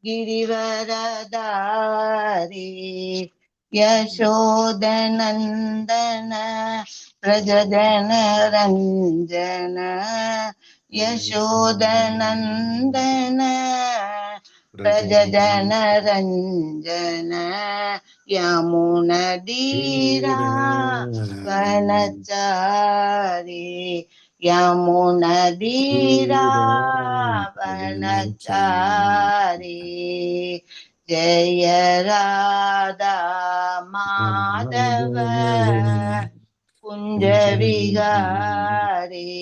गिरिवरदारी यशोदनन्दन व्रजजन रञ्जन यशोदनन्दन व्रजजन रञ्जन यमुनदीरा वनचारी यमुनदीरा वनचारी जय राधा माधव कुंज विहारी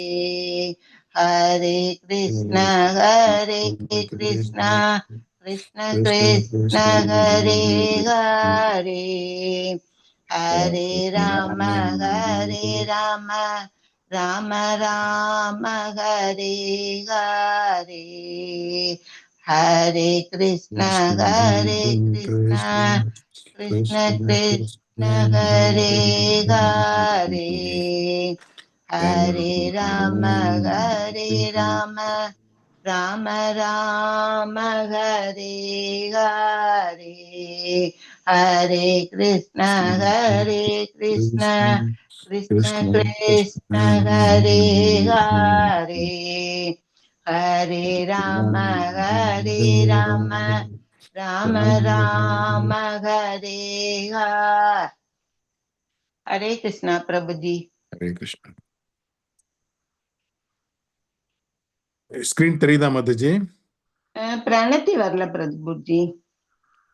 हरे कृष्ण कृष्ण कृष्ण हरे हरे हरे राम राम राम हरे हरे हरे कृष्ण कृष्ण कृष्ण हरे हरे हरे राम राम राम हरे हरे हरे कृष्ण कृष्ण कृष्ण हरे हरे हरे राम राम राम हरे हरे कृष्णा प्रभु जी. हरे कृष्ण. ஸ்கிரீன் தெரியுதா மாதாஜி? பிரணத்தி வரல பிரபுஜி.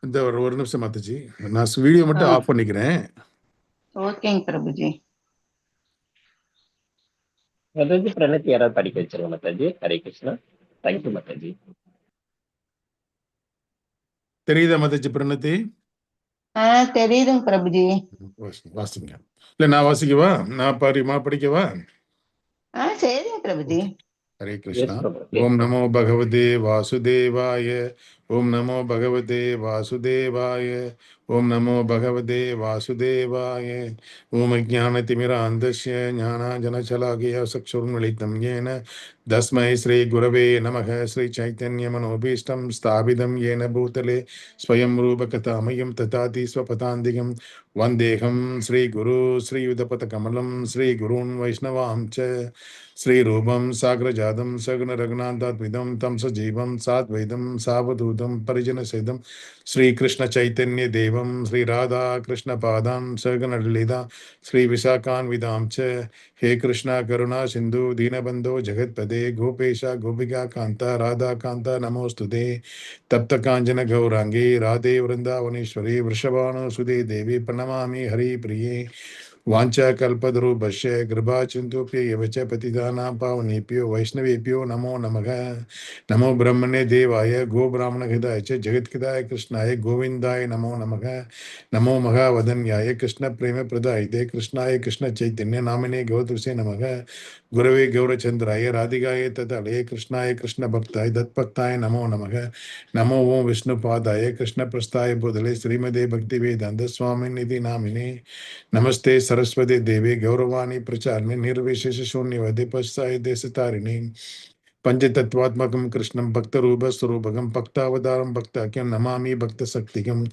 இந்த ஒரு நிமிஷம் மாதாஜி, நான் வீடியோ மட்டும் ஆஃப் பண்ணிக்கிறேன். ஓகேங்க பிரபுஜி. மாதாஜி பிரணத்தி யாராவது படிக்க வச்சிருங்க மாதாஜி. ஹரே கிருஷ்ணா. தேங்க்யூ மாதாஜி. தெரியுதா மாதாஜி பிரணத்தி? தெரியுதுங்க பிரபுஜி. வாசிங்க. இல்ல நான் வாசிக்கவா? நான் படிக்கவா? சரிங்க பிரபுஜி. हरे कृष्णा. ओम नमो भगवते वासुदेवाय. ओम नमो भगवते वासुदेवाय. ओम नमो भगवते वासुदेवाय. ओम ज्ञानतिमिरान्धस्य ज्ञानाञ्जनशलाकया चक्षुर्मिलितं येन तस्मै श्री गुरवे नमः. श्री चैतन्यमनोभीष्टं स्थापितं येन भूतले स्वयं रूपकथामयं तथाति स्वपदान्तिकं वन्देहं श्रीगुरु श्रीयुतपथकमलं श्रीगुरून् वैष्णवां च श्रीरूपं साग्रजातं सगुण रघुनाथात्मिदं तं सजीवं साद्वैतं सावधूतं परिजनसहितं श्रीकृष्ण चैतन्य देवं श्रीराधा कृष्णपादां सगुणललिता श्रीविशाखान्वितां च हे कृष्णा करुणा सिन्धु दीनबन्धो जगत्पदे गोपेश गोपिका कान्ता राधा कान्ता नमोस्तुते तप्त काञ्चन गौरांगी राधे वृन्दावनेश्वरी वृषभानुसुते देवी प्रणमामि हरिप्रिये वाञ्छा कल्पतरुभ्यश्च कृपासिन्धुभ्यैव च पतितानां पावनेभ्यो वैष्णवेभ्यो नमो नमः. नमो ब्रह्मणे देवाय गोब्राह्मणहिताय च जगत्हिताय कृष्णाय गोविन्दाय नमो नमः. नमो महावदन्याय कृष्णप्रेमप्रदायिते कृष्णाय कृष्णचैतन्य नामिने गौतुसे नमः. गुरवे गौरचन्द्राय राधिकाय ततले कृष्णाय कृष्णभक्ताय दत्भक्ताय नमो नमः. नमो ओं विष्णुपादाय कृष्णप्रस्थाय बुधले श्रीमदे भक्तिवेदान्त स्वामिनिधि नामिने नमस्ते सरस्वती देवी गौरवाणी प्रचारिणे निर्विशेष शून्यवादी पश्चाय देशतारिणी पंचतत्वात्मकं कृष्णं भक्तरूपस्वरूपकं भक्तावतारं भक्ताख्यं नमामि भक्तशक्तिकं.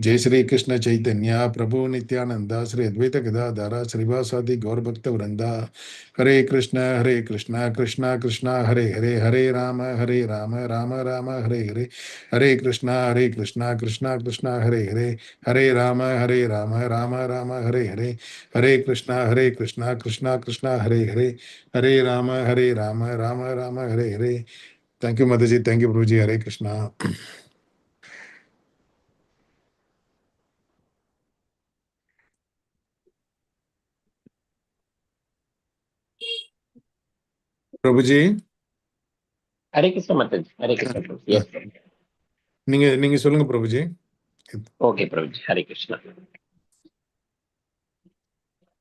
जय श्री कृष्ण चैतन्य प्रभु नित्यानंद श्री अद्वैत गदाधर श्रीवासादि गौरभक्त वृंदा. हरे कृष्ण कृष्ण कृष्ण हरे हरे हरे राम राम राम हरे हरे. हरे कृष्ण कृष्ण कृष्ण हरे हरे हरे राम राम राम हरे हरे. हरे कृष्ण कृष्ण कृष्ण हरे हरे हरे राम राम राम हरे हरे. थैंक यू माता जी. थैंक यू प्रभु जी. हरे कृष्णा. பிரபுஜி ஹரே கிருஷ்ண மாதாஜி. ஹரே கிருஷ்ண பிரபு. எஸ் நீங்க சொல்லுங்க பிரபுஜி. ஓகே பிரபுஜி. ஹரே கிருஷ்ணா.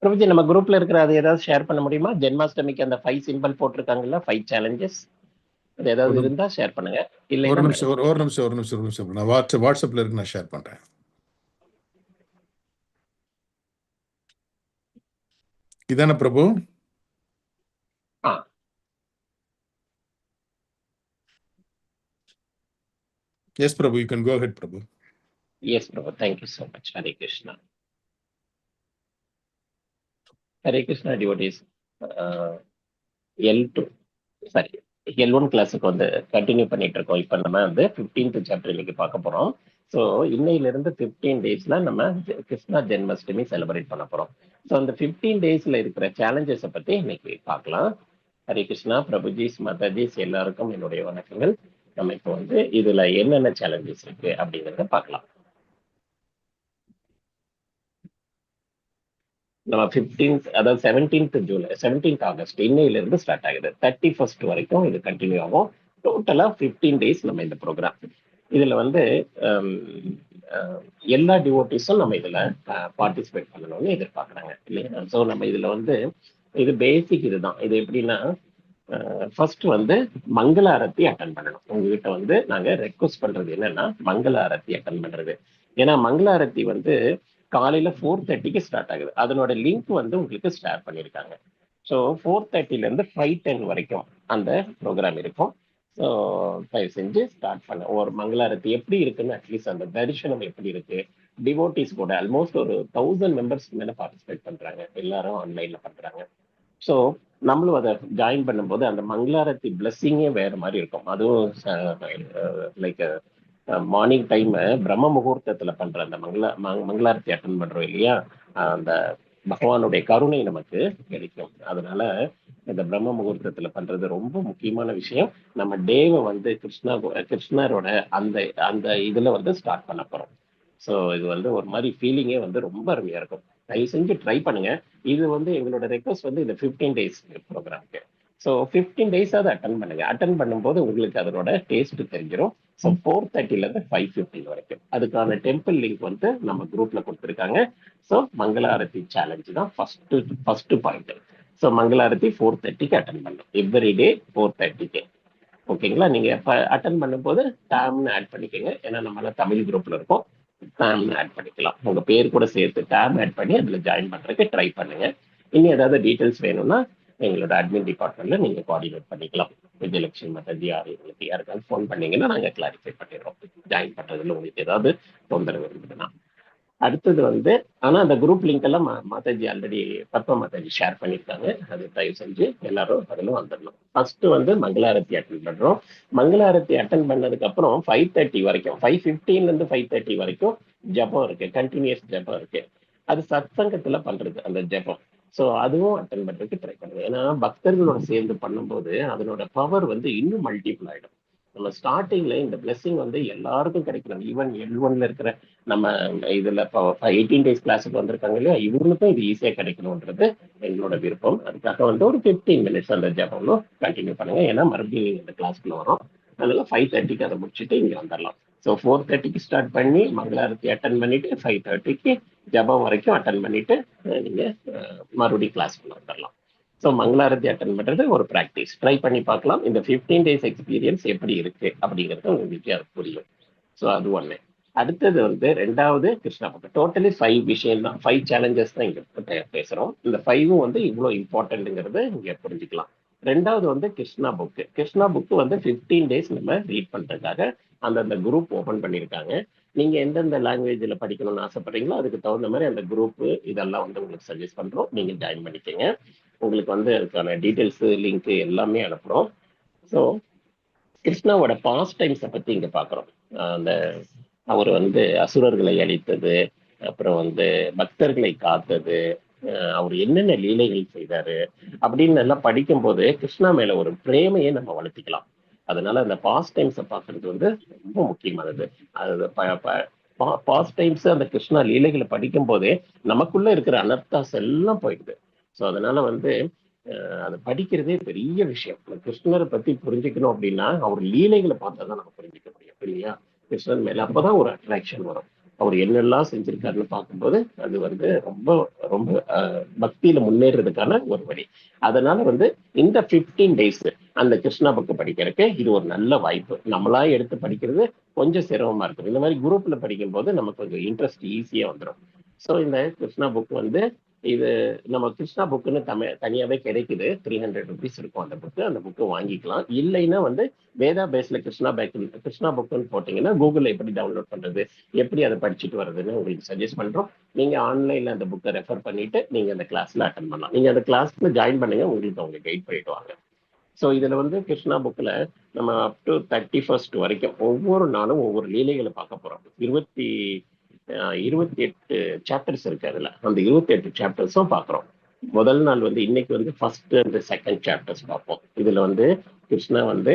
பிரபுஜி நம்ம குரூப்ல இருக்கிற அது ஏதாவது ஷேர் பண்ண முடியுமா? ஜென்மாஷ்டமிக்கு அந்த 5 சிம்பிள் போட்டிருக்காங்கல்ல, 5 சேலஞ்சஸ், அது ஏதாவது இருந்தா ஷேர் பண்ணுங்க. ஒரு நிமிஷம் நான் வாட்ஸ்அப்ல இருக்கு, நான் ஷேர் பண்றேன். இதான பிரபு? Yes, Prabhu, you can go ahead, Prabhu. Yes, Prabhu. Thank you so much. Hare Krishna. Hare Krishna devotees. L2 sorry L1 கிளாஸுக்கு வந்து கண்டினியூ பண்ணிட்டு இருக்கோம். இப்போ நம்ம வந்து 15th சாப்டர் இன்னைக்கு பார்க்க போறோம். ஸோ இன்னையில இருந்து 15 டேஸ்ல நம்ம கிருஷ்ணா ஜென்மாஷ்டமி செலிப்ரேட் பண்ண போறோம். ஸோ அந்த 15 டேஸ்ல இருக்கிற சேலஞ்சஸை பத்தி இன்னைக்கு பார்க்கலாம். ஹரே கிருஷ்ணா, பிரபுஜிஸ், மாதாஜிஸ் எல்லாருக்கும் என்னுடைய வணக்கங்கள். நம்ம இப்போ வந்து இதுல என்னென்ன சேலஞ்சஸ் இருக்கு அப்படிங்கிறத பார்க்கலாம். நம்ம 15th அதாவது 17th ஆகஸ்ட் இன்னையில இருந்து ஸ்டார்ட் ஆகுது. 31st வரைக்கும் இது கண்டினியூ ஆகும். டோட்டலா 15 டேஸ் நம்ம இந்த ப்ரோக்ராம். இதுல வந்து எல்லா டிவோட்டிஸும் நம்ம இதுல பார்ட்டிசிபேட் பண்ணணும்னு எதிர்பார்க்கறாங்க இல்லையா? ஸோ நம்ம இதுல வந்து இது பேசிக் இதுதான். இது எப்படின்னா ஃபர்ஸ்ட் வந்து மங்கள ஆரத்தி அட்டன் பண்ணணும். உங்ககிட்ட வந்து நாங்க ரெக்வஸ்ட் பண்றது என்னன்னா மங்கள ஆரத்தி அட்டன் பண்றது. ஏன்னா மங்கள ஆரத்தி வந்து காலையில 4:30க்கு ஸ்டார்ட் ஆகுது. அதனோட லிங்க் வந்து உங்களுக்கு ஷேர் பண்ணியிருக்காங்க. ஸோ 4:30ல இருந்து 5:10 வரைக்கும் அந்த ப்ரோக்ராம் இருக்கும். ஸோ தயவு செஞ்சு ஸ்டார்ட் பண்ண ஒரு மங்களாரத்தி எப்படி இருக்குன்னு அட்லீஸ்ட் அந்த தரிசனம் எப்படி இருக்கு, டிவோட்டிஸ் கூட ஆல்மோஸ்ட் ஒரு 1000 மெம்பர்ஸ் மேல பார்ட்டிசிபேட் பண்றாங்க, எல்லாரும் ஆன்லைன்ல பண்றாங்க. ஸோ நம்மளும் அதை ஜாயின் பண்ணும்போது அந்த மங்களாரத்தி பிளஸ்ஸிங்கே வேற மாதிரி இருக்கும். அதுவும் லைக் மார்னிங் டைம் பிரம்ம முகூர்த்தத்துல பண்ற அந்த மங்களாரத்தி அட்டன் பண்றோம் இல்லையா, அந்த பகவானுடைய கருணை நமக்கு கிடைக்கும். அதனால இந்த பிரம்ம முகூர்த்தத்துல பண்றது ரொம்ப முக்கியமான விஷயம். நம்ம டேவை வந்து கிருஷ்ணரோட அந்த அந்த இதுல வந்து ஸ்டார்ட் பண்ண போறோம். ஸோ இது வந்து ஒரு மாதிரி ஃபீலிங்கே வந்து ரொம்ப அருமையா இருக்கும். தயவு செஞ்சு ட்ரை பண்ணுங்க. இது வந்து எங்களோட ரெக்வஸ்ட் வந்து இந்த 15 டேஸ் ப்ரோக்ராம்க்கு. ஸோ 15 டேஸாவது அட்டன் பண்ணுங்க. அட்டன் பண்ணும்போது உங்களுக்கு அதனோட டேஸ்ட் தெரிஞ்சிடும். ஸோ 4:30ல இருந்து 5:15 வரைக்கும் அதுக்கான டெம்பிள் லிங்க் வந்து நம்ம குரூப்ல கொடுத்துருக்காங்க. ஸோ மங்களாரத்தி சேலஞ்ச் தான் ஃபர்ஸ்ட் பாயிண்ட். ஸோ மங்களாரத்தி 4:30க்கு அட்டன் பண்ணணும். எவ்ரிடே 4:30க்கு. ஓகேங்களா? நீங்க அட்டன் பண்ணும்போது டேம்னு ஆட் பண்ணிக்கோங்க. ஏன்னா நம்மளால தமிழ் குரூப்ல இருக்கோம். டேம்னு ஆட் பண்ணிக்கலாம். உங்க பேர் கூட சேர்த்து டேம் ஆட் பண்ணி அதுல ஜாயின் பண்றதுக்கு ட்ரை பண்ணுங்க. இன்னும் ஏதாவது டீட்டெயில்ஸ் வேணும்னா எங்களோட அட்மின் டிபார்ட்மெண்ட்ல நீங்க கோஆர்டினேட் பண்ணிக்கலாம். விஜயலட்சுமி மாதாஜி உங்களுக்கு யாருக்காவது ஃபோன் பண்ணீங்கன்னா நாங்க கிளாரிஃபை பண்ணிடுறோம். ஜாயின் பண்றதுல உங்களுக்கு ஏதாவது தொந்தரவு இருந்ததுன்னா. அடுத்தது வந்து ஆனா அந்த குரூப் லிங்க் எல்லாம் மாதாஜி ஆல்ரெடி பத்மா மாதாஜி ஷேர் பண்ணியிருக்காங்க. அது தயவு செஞ்சு எல்லாரும் அதில் வந்துடணும். ஃபர்ஸ்ட் வந்து மங்களாரத்தி அட்டன் பண்றோம். மங்களாரத்தி அட்டன் பண்ணதுக்கு அப்புறம் 5:30 வரைக்கும் 5:15ல இருந்து 5:30 வரைக்கும் ஜபம் இருக்கு, கண்டினியூஸ் ஜபம் இருக்கு. அது சத்சங்கத்துல பண்றது அந்த ஜபம். ஸோ அதுவும் அட்டன் பண்றதுக்கு ட்ரை பண்ணுங்க. ஏன்னா பக்தர்களோட சேர்ந்து பண்ணும்போது அதனோட பவர் வந்து இன்னும் மல்டிபிள் ஆயிடும். நம்ம ஸ்டார்டிங்ல இந்த பிளெஸிங் வந்து எல்லாருக்கும் கிடைக்கணும். ஈவன் L1ல இருக்கிற நம்ம இதுல 18 டேஸ் கிளாஸுக்கு வந்திருக்காங்க இல்லையா, இவங்களுக்கும் இது ஈஸியா கிடைக்கணும்ன்றது எங்களோட விருப்பம். அதுக்காக வந்து ஒரு 15 மினிட்ஸ் அந்த ஜபம்லும் கண்டினியூ பண்ணுங்க. ஏன்னா மறுபடியும் இந்த கிளாஸ்க்குள்ள வரும். அதனால 5:30க்கு அதை முடிச்சுட்டு இங்க வந்துடலாம். ஸோ 4:30க்கு ஸ்டார்ட் பண்ணி மங்களாரத்தி அட்டன் பண்ணிட்டு 5:30க்கு ஜபம் வரைக்கும் அட்டன் பண்ணிட்டு நீங்க மறுபடியும் கிளாஸ்க்குள்ள வந்துடலாம். ஸோ மங்களாரத்தி அட்டன் பண்றது ஒரு ப்ராக்டிஸ். ட்ரை பண்ணி பார்க்கலாம். இந்த 15 டேஸ் எக்ஸ்பீரியன்ஸ் எப்படி இருக்கு அப்படிங்கிறது உங்களுக்கு அது புரியும். ஸோ அது ஒண்ணு. அடுத்தது வந்து ரெண்டாவது கிருஷ்ணா புக். டோட்டலி 5 விஷயம் தான், 5 சேலஞ்சஸ் தான் இங்க பேசுறோம். இந்த 5 வந்து இவ்வளவு இம்பார்ட்டன்ட்ங்கிறத இங்க புரிஞ்சுக்கலாம். ரெண்டாவது வந்து கிருஷ்ணா புக். கிருஷ்ணா புக் வந்து 15 டேஸ் நம்ம ரீட் பண்றதுக்காக அந்தந்த குரூப் ஓபன் பண்ணியிருக்காங்க. நீங்க எந்தெந்த லாங்குவேஜ்ல படிக்கணும்னு ஆசைப்படுறீங்களோ அதுக்கு தகுந்த மாதிரி அந்த குரூப் இதெல்லாம் வந்து உங்களுக்கு சஜஸ்ட் பண்றோம். நீங்க ஜாயின் பண்ணிக்கங்க. உங்களுக்கு வந்து அதுக்கான டீட்டெயில்ஸ் லிங்க் எல்லாமே அனுப்புறோம். ஸோ கிருஷ்ணாவோட பாஸ்ட் டைம்ஸை பத்தி இங்க பாக்குறோம். அந்த அவர் வந்து அசுரர்களை அழித்தது, அப்புறம் வந்து பக்தர்களை காத்தது, அவர் என்னென்ன லீலைகள் செய்தாரு அப்படின்னு எல்லாம் படிக்கும்போது கிருஷ்ணா மேல ஒரு பிரேமையை நம்ம வளர்த்திக்கலாம். அதனால அந்த பாஸ்ட் டைம்ஸை பார்க்கறது வந்து ரொம்ப முக்கியமானது. அது பாஸ்ட் டைம்ஸ் அந்த கிருஷ்ணா லீலைகளை படிக்கும் போதே நமக்குள்ள இருக்கிற அனர்த்தாஸ் எல்லாம் போயிடுது. ஸோ அதனால வந்து அதை படிக்கிறதே பெரிய விஷயம். கிருஷ்ணரை பத்தி புரிஞ்சுக்கணும் அப்படின்னா அவர் லீலைகளை பார்த்தா தான் நம்ம புரிஞ்சுக்க முடியும் இல்லையா? கிருஷ்ணன் மேல அப்பதான் ஒரு அட்ராக்ஷன் வரும். அவர் என்னெல்லாம் செஞ்சிருக்காருன்னு பார்க்கும்போது அது வந்து ரொம்ப ரொம்ப பக்தியில முன்னேறதுக்கான ஒரு வழி. அதனால வந்து இந்த 15 டேஸ் அந்த கிருஷ்ணா புக்கு படிக்கிறதுக்கு இது ஒரு நல்ல வாய்ப்பு. நம்மளா எடுத்து படிக்கிறது கொஞ்சம் சிரமமா இருக்கும். இந்த மாதிரி குரூப்ல படிக்கும் போது நமக்கு கொஞ்சம் இன்ட்ரெஸ்ட் ஈஸியா வந்துடும். ஸோ இந்த கிருஷ்ணா புக் வந்து இது நம்ம கிருஷ்ணா புக்குன்னு தனியாவே கிடைக்குது. 300 ருபீஸ் இருக்கும் அந்த புக்கு. அந்த புக்கு வாங்கிக்கலாம். இல்லைன்னா வந்து வேதா பேஸ்ல கிருஷ்ணா புக்குன்னு போட்டீங்கன்னா கூகுள்ல எப்படி டவுன்லோட் பண்றது, எப்படி அதை படிச்சுட்டு வர்றதுன்னு உங்களுக்கு சஜஸ்ட் பண்றோம். நீங்க ஆன்லைன்ல அந்த புக்கை ரெஃபர் பண்ணிட்டு நீங்க அந்த கிளாஸ்ல அட்டன் பண்ணலாம். நீங்க அந்த கிளாஸ்ல ஜாயின் பண்ணுங்க, உங்களுக்கு அவங்க கைட் பண்ணிடுவாங்க. ஸோ இதுல வந்து கிருஷ்ணா புக்ல நம்ம அப் டு 31st வரைக்கும் ஒவ்வொரு நாளும் ஒவ்வொரு லீலைகளை பார்க்க போறோம். 28 சாப்டர்ஸ் இருக்கு அதுல. அந்த 28 சாப்டர்ஸும் பார்க்குறோம். முதல் நாள் வந்து இன்னைக்கு வந்து ஃபர்ஸ்ட் அண்ட் செகண்ட் சாப்டர்ஸ் பார்ப்போம். இதுல வந்து கிருஷ்ணா வந்து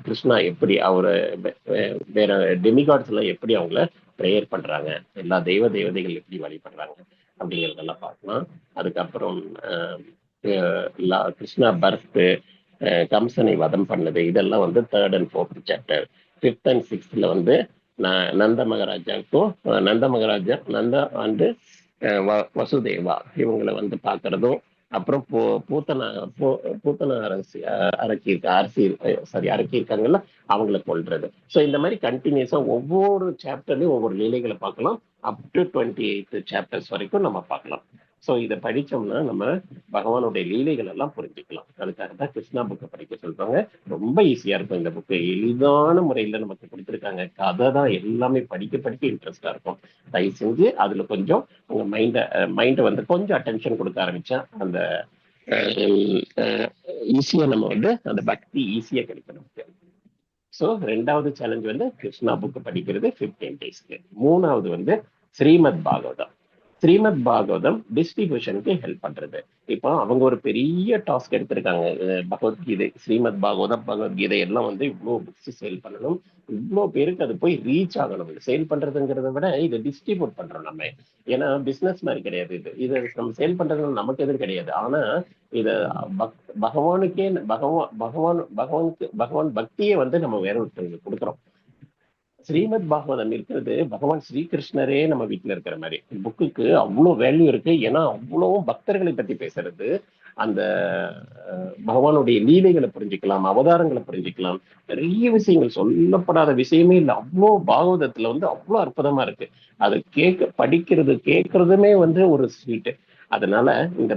கிருஷ்ணா எப்படி அவரு வேற டெமிகாட்ஸ் எல்லாம் எப்படி அவங்கள ப்ரேயர் பண்றாங்க, எல்லா தேவதைகள் எப்படி வழிபடுறாங்க அப்படிங்கிறதெல்லாம் பார்க்கலாம். அதுக்கப்புறம் கிருஷ்ணா பர்த், கம்சனை வதம் பண்ணது, இதெல்லாம் வந்து 3rd and 4th chapter. 5th and 6th வந்து நந்த மகாராஜா நந்தா அண்டு வசுதேவா இவங்களை வந்து பார்க்கறதும், அப்புறம் பூத்தன அரக்கியிருக்காங்கல்ல அவங்களை கொள்றது. ஸோ இந்த மாதிரி கண்டினியூஸா ஒவ்வொரு சாப்டர்லயும் ஒவ்வொரு லீலைகளை பார்க்கலாம். அப் டு 28 சாப்டர்ஸ் வரைக்கும் நம்ம பார்க்கலாம். ஸோ இதை படிச்சோம்னா நம்ம பகவானுடைய லீலைகள் எல்லாம் புரிஞ்சுக்கலாம். அதுக்காக தான் கிருஷ்ணா புக்கை படிக்க சொல்றாங்க. ரொம்ப ஈஸியா இருக்கும் இந்த புக்கு. எளிதான முறையில நமக்கு கொடுத்துருக்காங்க. கதை தான் எல்லாமே படிக்க இன்ட்ரெஸ்டா இருக்கும். தயவு செஞ்சு அதுல கொஞ்சம் உங்க மைண்டை வந்து கொஞ்சம் அட்டென்ஷன் கொடுக்க ஆரம்பிச்சா அந்த ஈஸியா நம்ம வந்து அந்த பக்தி ஈஸியா கிடைக்கும் நமக்கு. ஸோ 2வது சேலஞ்ச் வந்து கிருஷ்ணா புக்கு படிக்கிறது 15 டேஸ்க்கு. 3வது வந்து ஸ்ரீமத் பாகவதம் டிஸ்ட்ரிபியூஷனுக்கு ஹெல்ப் பண்றது. இப்போ அவங்க ஒரு பெரிய டாஸ்க் எடுத்திருக்காங்க. பகவத்கீதை, ஸ்ரீமத் பகவத்கீதை எல்லாம் வந்து இவ்வளோ புக்ஸ் சேல் பண்ணணும், இவ்வளோ பேருக்கு அது போய் ரீச் ஆகணும். சேல் பண்றதுங்கிறத விட இதை டிஸ்ட்ரிபியூட் பண்றோம் நம்ம. ஏன்னா பிசினஸ் மாதிரி கிடையாது இது. இதை நம்ம சேல் பண்றது நமக்கு எதுவும் கிடையாது. ஆனா இத பகவானுக்கே பகவான் பக்தியை வந்து நம்ம வேற ஒருத்தருக்கு கொடுக்குறோம். ஸ்ரீமத் பாகவதம் இருக்கிறது பகவான் ஸ்ரீகிருஷ்ணரே நம்ம வீட்டுல இருக்கிற மாதிரி. புக்குக்கு அவ்வளோ வேல்யூ இருக்கு. ஏன்னா அவ்வளோ பக்தர்களை பத்தி பேசுறது, அந்த பகவானுடைய லீலைகளை புரிஞ்சுக்கலாம், அவதாரங்களை புரிஞ்சுக்கலாம். நிறைய விஷயங்கள், சொல்லப்படாத விஷயமே இல்லை. அவ்வளோ பாகவதத்துல வந்து அவ்வளோ அற்புதமா இருக்கு. அதை கேட்கறதுமே வந்து ஒரு ஸ்வீட்டு. அதனால இந்த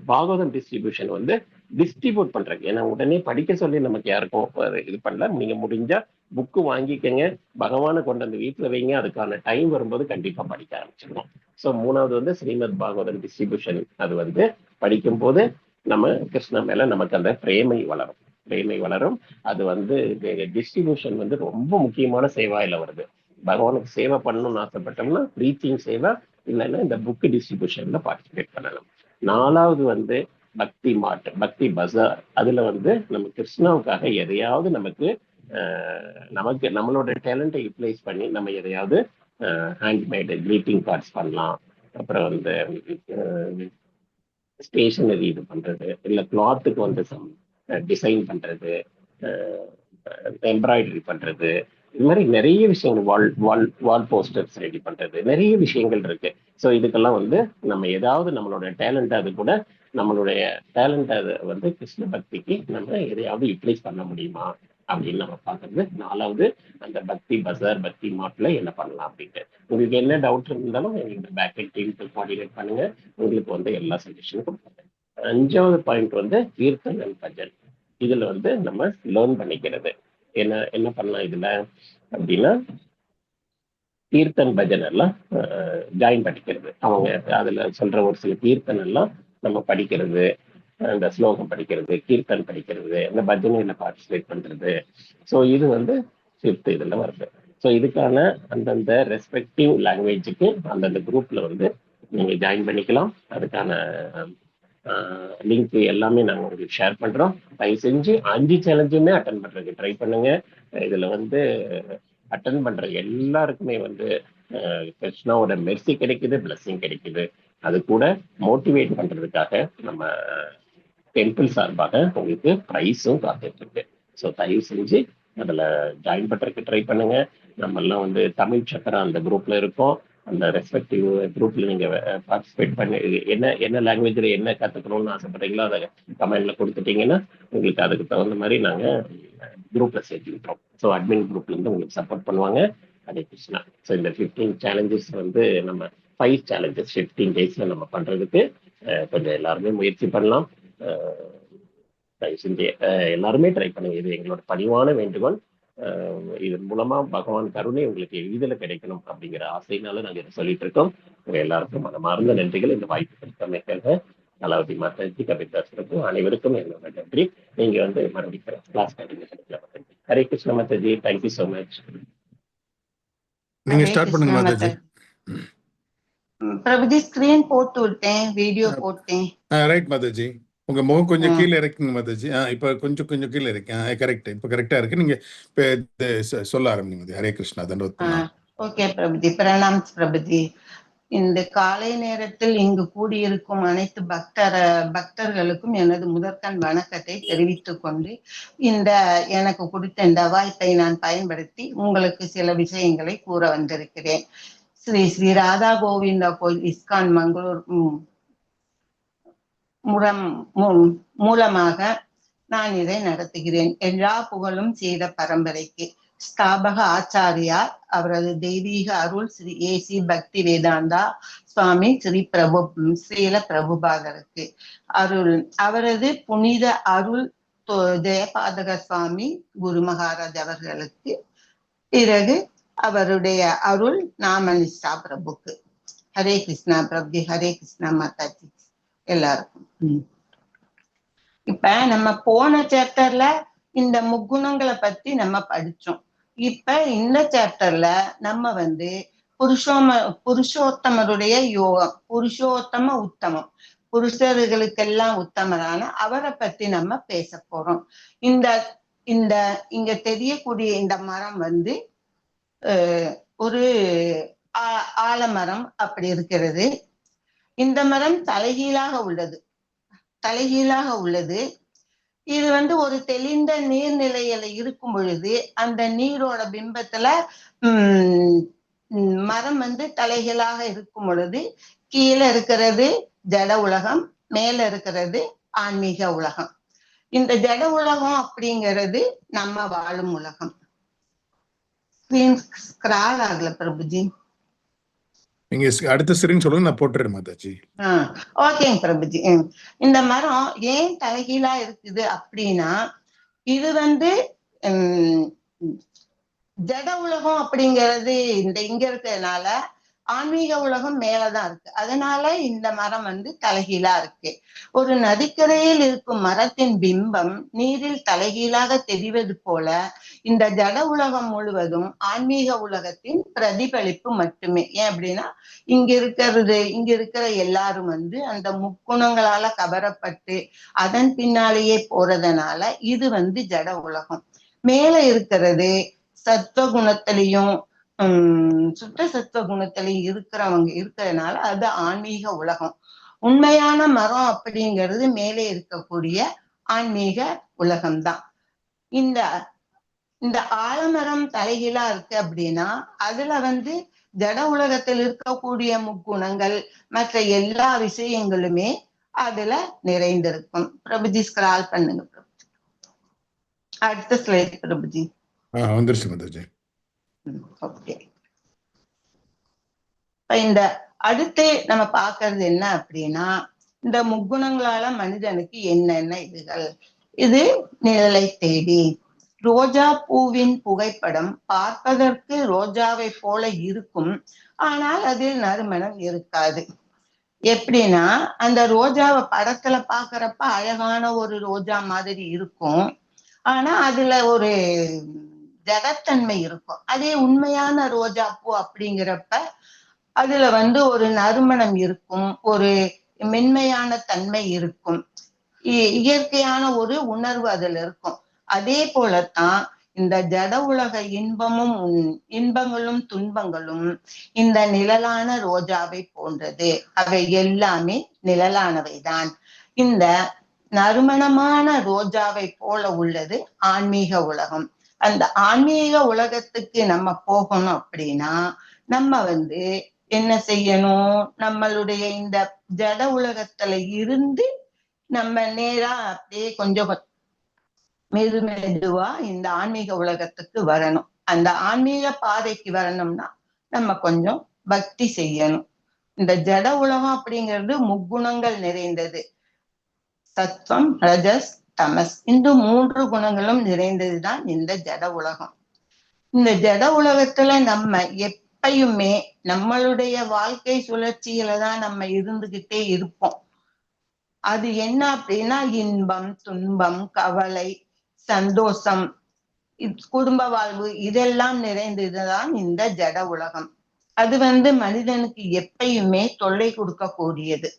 பாகவதம் டிஸ்ட்ரிபியூஷன் வந்து டிஸ்ட்ரிபியூட் பண்றாங்க. ஏன்னா உடனே படிக்க சொல்லி நமக்கு யாருக்கும் இது பண்ணல. நீங்க முடிஞ்சா புக்கு வாங்கிக்கங்க, பகவானை கொண்டு வந்து வீட்டுல வைங்க. அதுக்கான டைம் வரும்போது கண்டிப்பா படிக்க ஆரம்பிச்சிடணும். ஸோ 3வது வந்து ஸ்ரீமத் பாகவதம் டிஸ்ட்ரிபியூஷன். அது வந்து படிக்கும் போது நம்ம கிருஷ்ணா மேல நமக்கு அந்த பிரேமை வளரும். அது வந்து டிஸ்ட்ரிபியூஷன் வந்து ரொம்ப முக்கியமான சேவாயில வருது. பகவானுக்கு சேவை பண்ணணும்னு ஆசைப்பட்டோம்னா ரீச்சிங் சேவை, இல்லைன்னா இந்த புக்கு டிஸ்ட்ரிபியூஷன்ல பார்ட்டிசிபேட் பண்ணணும். 4வது வந்து பக்தி பஜார். அதுல வந்து நம்ம கிருஷ்ணாவுக்காக எதையாவது நமக்கு நம்மளோட டேலண்டை யூட்டிலைஸ் பண்ணி நம்ம எதையாவது ஹேண்ட்மேடு கிரீட்டிங் கார்ட்ஸ் பண்ணலாம். அப்புறம் வந்து ஸ்டேஷனரி இது பண்றது, இல்லை கிளாத்துக்கு வந்து டிசைன் பண்றது, எம்ப்ராய்டரி பண்றது, இது மாதிரி நிறைய விஷயங்கள், வால் போஸ்டர்ஸ் ரெடி பண்றது, நிறைய விஷயங்கள் இருக்கு. ஸோ இதுக்கெல்லாம் வந்து நம்ம ஏதாவது நம்மளோட டேலண்ட், அது கூட நம்மளுடைய டேலண்ட் அது வந்து கிருஷ்ண பக்திக்கு நம்ம எதையாவது யூட்டிலைஸ் பண்ண முடியுமா அப்படின்னு நம்ம பார்க்கறது. 4வது அந்த பக்தி பஜார், பக்தி மார்ட்ல என்ன பண்ணலாம் அப்படின்ட்டு. உங்களுக்கு என்ன டவுட் இருந்தாலும் எங்களுக்கு பேக்கெண்ட் டீமுக்கு கோஆர்டினேட் பண்ணுங்க. உங்களுக்கு வந்து எல்லா சஜஷனும் கொடுப்பாங்க. 5வது பாயிண்ட் வந்து கீர்த்தன் அண்ட் பஜன். இதுல வந்து நம்ம லேர்ன் பண்ணிக்கிறது. என்ன பண்ணலாம் இதுல அப்படின்னா, கீர்த்தன் பஜன் எல்லாம் ஜாயின் பண்ணிக்கிறது. அவங்க அதுல சொல்ற ஒரு சில கீர்த்தன் எல்லாம் நம்ம படிக்கிறது, அந்த ஸ்லோகம் படிக்கிறது, கீர்த்தன் படிக்கிறது, அந்த பஜனையில பார்ட்டிசிபேட் பண்றது. ஸோ இது வந்து 5th இதுல வருது. ஸோ இதுக்கான அந்தந்த ரெஸ்பெக்டிவ் லாங்குவேஜுக்கு அந்தந்த குரூப்ல வந்து நீங்க ஜாயின் பண்ணிக்கலாம். அதுக்கான லிங்க் எல்லாமே நாங்கள் உங்களுக்கு ஷேர் பண்றோம். தயவு செஞ்சு 5 சேலஞ்சுமே அட்டன் பண்றதுக்கு ட்ரை பண்ணுங்க. இதுல வந்து அட்டன் பண்ற எல்லாருக்குமே வந்து கிருஷ்ணாவோட மெர்சி கிடைக்குது, பிளஸிங் கிடைக்குது. அது கூட மோட்டிவேட் பண்றதுக்காக நம்ம டெம்பிள் சார்பாக உங்களுக்கு ப்ரைஸும் காத்துட்டு இருக்கு. ஸோ தயவு செஞ்சு அதில் ஜாயின் பண்றதுக்கு ட்ரை பண்ணுங்க. நம்ம எல்லாம் வந்து தமிழ் சக்கரா அந்த குரூப்ல இருக்கோம். அந்த ரெஸ்பெக்டிவ் குரூப்ல நீங்க பார்ட்டிசிபேட் பண்ணி என்ன லாங்குவேஜ்ல என்ன கத்துக்கணும்னு ஆசைப்படுறீங்களோ அதை கமெண்ட்ல கொடுத்துட்டீங்கன்னா உங்களுக்கு அதுக்கு தகுந்த மாதிரி நாங்க குரூப்ல சேர்த்து விட்டுறோம். ஸோ அட்மின் குரூப்ல இருந்து உங்களுக்கு சப்போர்ட் பண்ணுவாங்க. ஹரே கிருஷ்ணா. ஸோ இந்த 15 சேலஞ்சஸ் வந்து நம்ம 5 challenges 15 daysல நம்ம பண்றதுக்கு கொஞ்சம் எல்லாருமே முயற்சி பண்ணலாம். எல்லாருமே ட்ரை பண்ணுங்க. இது எங்களோட பணிவான வேண்டுகோள். இதன் மூலமா பகவான் கருணை உங்களுக்கு எளிதில கிடைக்கணும் அப்படிங்கிற ஆசையினால நாங்க இதை சொல்லிட்டு இருக்கோம். உங்க எல்லாருக்கும் மனமார்ந்த நன்றிகள். இந்த வாய்ப்பு கொடுத்தமைக்காக கலாவதி மாதாஜி, கவிதாசருக்கும் அனைவருக்கும் என்னோட நன்றி. நீங்க வந்து மறுபடியும் class continue. Hare Krishna mataji, thank you so much. நீங்க ஸ்டார்ட் பண்ணுங்க மாதாஜி. பிரபுஜி ஸ்கிரீன் போட்டு விட்டேன், வீடியோ போட்டேன். ரைட் மாதாஜி. உங்க முகம் கொஞ்சம் கீழே இறக்குங்க மாதாஜி. இப்ப கொஞ்சம் கீழே இருக்கு. கரெக்ட். இப்ப கரெக்டா இருக்கு. நீங்க சொல்ல ஆரம்பிங்க. ஹரே கிருஷ்ணா. தண்டோத். ஓகே பிரபுஜி. பிரணாம் பிரபுஜி. இந்த காலை நேரத்தில் இங்கு கூடியிருக்கும் அனைத்து பக்தர்களுக்கும் எனது முதற்கண் வணக்கத்தை தெரிவித்துக் கொண்டு எனக்கு கொடுத்த இந்த வாய்ப்பை நான் பயன்படுத்தி உங்களுக்கு சில விஷயங்களை கூற வந்திருக்கிறேன். ஸ்ரீ ஸ்ரீ ராதா கோவிந்தா கோயில் இஸ்கான் மங்களூர் மூலமாக நான் இதை நடத்துகிறேன். எல்லா புகழும் செய்த பரம்பரைக்கு ஸ்தாபக ஆச்சாரியார் அவரது தெய்வீக அருள் ஸ்ரீ ஏசி பக்தி வேதாந்தா சுவாமி ஸ்ரீல பிரபுபாதருக்கு அருள், அவரது புனித அருள் ஜெயபாதக சுவாமி குரு மகாராஜ் அவர்களுக்கு, பிறகு அவருடைய அருள் நாமனிஷ்டா பிரபுக்கு. ஹரே கிருஷ்ணா பிரபுஜி. ஹரே கிருஷ்ணா மாதாஜி எல்லாருக்கும். இப்ப நம்ம போன சாப்டர்ல இந்த முக்குணங்களை பத்தி நம்ம படிச்சோம். இப்ப இந்த சாப்டர்ல நம்ம வந்து புருஷோத்தமருடைய யோகம், புருஷோத்தம உத்தமம், புருஷர்களுக்கெல்லாம் உத்தமரான அவரை பத்தி நம்ம பேச போறோம். இங்க தெரியக்கூடிய இந்த மரம் வந்து ஒரு ஆலமரம் அப்படி இருக்கிறது. இந்த மரம் தலைகீழாக உள்ளது. இது வந்து ஒரு தெளிந்த நீர்நிலையில இருக்கும் பொழுது அந்த நீரோட பிம்பத்துல மரம் வந்து தலைகீழாக இருக்கும் பொழுது கீழே இருக்கிறது ஜட உலகம், மேல இருக்கிறது ஆன்மீக உலகம். இந்த ஜட உலகம் அப்படிங்கிறது நம்ம வாழும் உலகம். ஸ்கிரால் ஆகல பிரபுஜி. நீங்க அடுத்த ஸ்கிரீன் சொல்லுங்க, நான் போட்டுறேன் மாதாஜி. ஓகேங்க பிரபுஜி. இந்த மரம் ஏன் தலைகீழா இருக்குது அப்படின்னா, இது வந்து ஜட உலகம் அப்படிங்கிறது இங்க இருக்கிறதுனால ஆன்மீக உலகம் மேலதான் இருக்கு. அதனால இந்த மரம் வந்து தலைகீழா இருக்கு. ஒரு நதிக்கரையில் இருக்கும் மரத்தின் பிம்பம் நீரில் தலைகீழாக தெரிவது போல இந்த ஜட உலகம் முழுவதும் ஆன்மீக உலகத்தின் பிரதிபலிப்பு மட்டுமே. ஏன் அப்படின்னா, இங்க இருக்கிற எல்லாரும் வந்து அந்த முக்குணங்களால கவரப்பட்டு அதன் பின்னாலேயே போறதுனால இது வந்து ஜட உலகம். மேல இருக்கிறது சத்துவகுணத்திலையும் சுத்த சத்துவ குணத்திலையும் இருக்கிறதுனால அது ஆன்மீக உலகம். உண்மையான மரம் அப்படிங்கிறது மேலே இருக்கக்கூடிய ஆன்மீக உலகம்தான். இந்த ஆலமரம் தலைகீழா இருக்கு அப்படின்னா அதுல வந்து ஜட உலகத்தில் இருக்கக்கூடிய முக்குணங்கள் மற்ற எல்லா விஷயங்களுமே அதுல நிறைந்திருக்கும். பிரபுஜி ஸ்கிரால் பண்ணுங்க பிரபுஜி. அடுத்த ஸ்லைட் பிரபுஜி. வந்துருச்சு மாதாஜி. ஓகே. இந்த அடுத்து நம்ம பாக்குறது என்ன அப்படின்னா, இந்த முக்குணங்களால மனிதனுக்கு என்னென்ன இது நிழலை தேடி. ரோஜா பூவின் புகைப்படம் பார்ப்பதற்கு ரோஜாவை போல இருக்கும், ஆனால் அதில் நறுமணம் இருக்காது. எப்படின்னா, அந்த ரோஜாவை படத்துல பாக்குறப்ப அழகான ஒரு ரோஜா மாதிரி இருக்கும், ஆனா அதுல ஒரு ஜடத்தன்மை இருக்கும். அதே உண்மையான ரோஜா பூ அப்படிங்கிறப்ப அதுல வந்து ஒரு நறுமணம் இருக்கும், ஒரு மென்மையான தன்மை இருக்கும், இயற்கையான ஒரு உணர்வு அதுல இருக்கும். அதே போலத்தான் இந்த ஜட உலக இன்பங்களும் துன்பங்களும் இந்த நிழலான ரோஜாவை போன்றது. அவை எல்லாமே நிழலானவைதான். இந்த நறுமணமான ரோஜாவை போல உள்ளது ஆன்மீக உலகம். அந்த ஆன்மீக உலகத்துக்கு நம்ம போகணும் அப்படின்னா நம்ம வந்து என்ன செய்யணும், நம்மளுடைய இந்த ஜட உலகத்துல இருந்து நம்ம நேரா அப்படியே கொஞ்சம் மெதுவா இந்த ஆன்மீக உலகத்துக்கு வரணும். அந்த ஆன்மீக பாதைக்கு வரணும்னா நம்ம கொஞ்சம் பக்தி செய்யணும். இந்த ஜட உலகம் அப்படிங்கிறது முக்குணங்கள் நிறைந்தது. சத்வம், ரஜஸ், தமஸ், இந்த 3 குணங்களும் நிறைந்ததுதான் இந்த ஜட உலகம். இந்த ஜட உலகத்துல நம்ம எப்பயுமே நம்மளுடைய வாழ்க்கை சுழற்சியில தான் நம்ம இருந்துகிட்டே இருப்போம். அது என்ன அப்படின்னா இன்பம், துன்பம், கவலை, சந்தோஷம், குடும்ப வாழ்வு இதெல்லாம் நிறைந்ததுதான் இந்த ஜட உலகம். அது மனிதனுக்கு எப்பயுமே தொல்லை கொடுக்கக்கூடியது.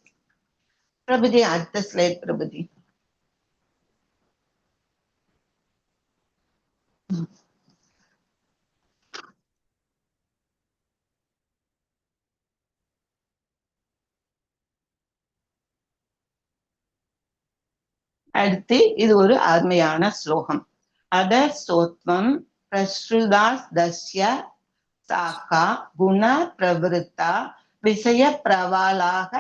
பிரபுஜி, அடுத்த ஸ்லைட் பிரபுஜி. அடுத்து இது ஒரு அருமையான ஸ்லோகம். அதர் சோத்வம் பிரஸ்ருதாஸ் தஸ்ய சாக்கா குண பிரவருத்தா விஷய பிரவாலாக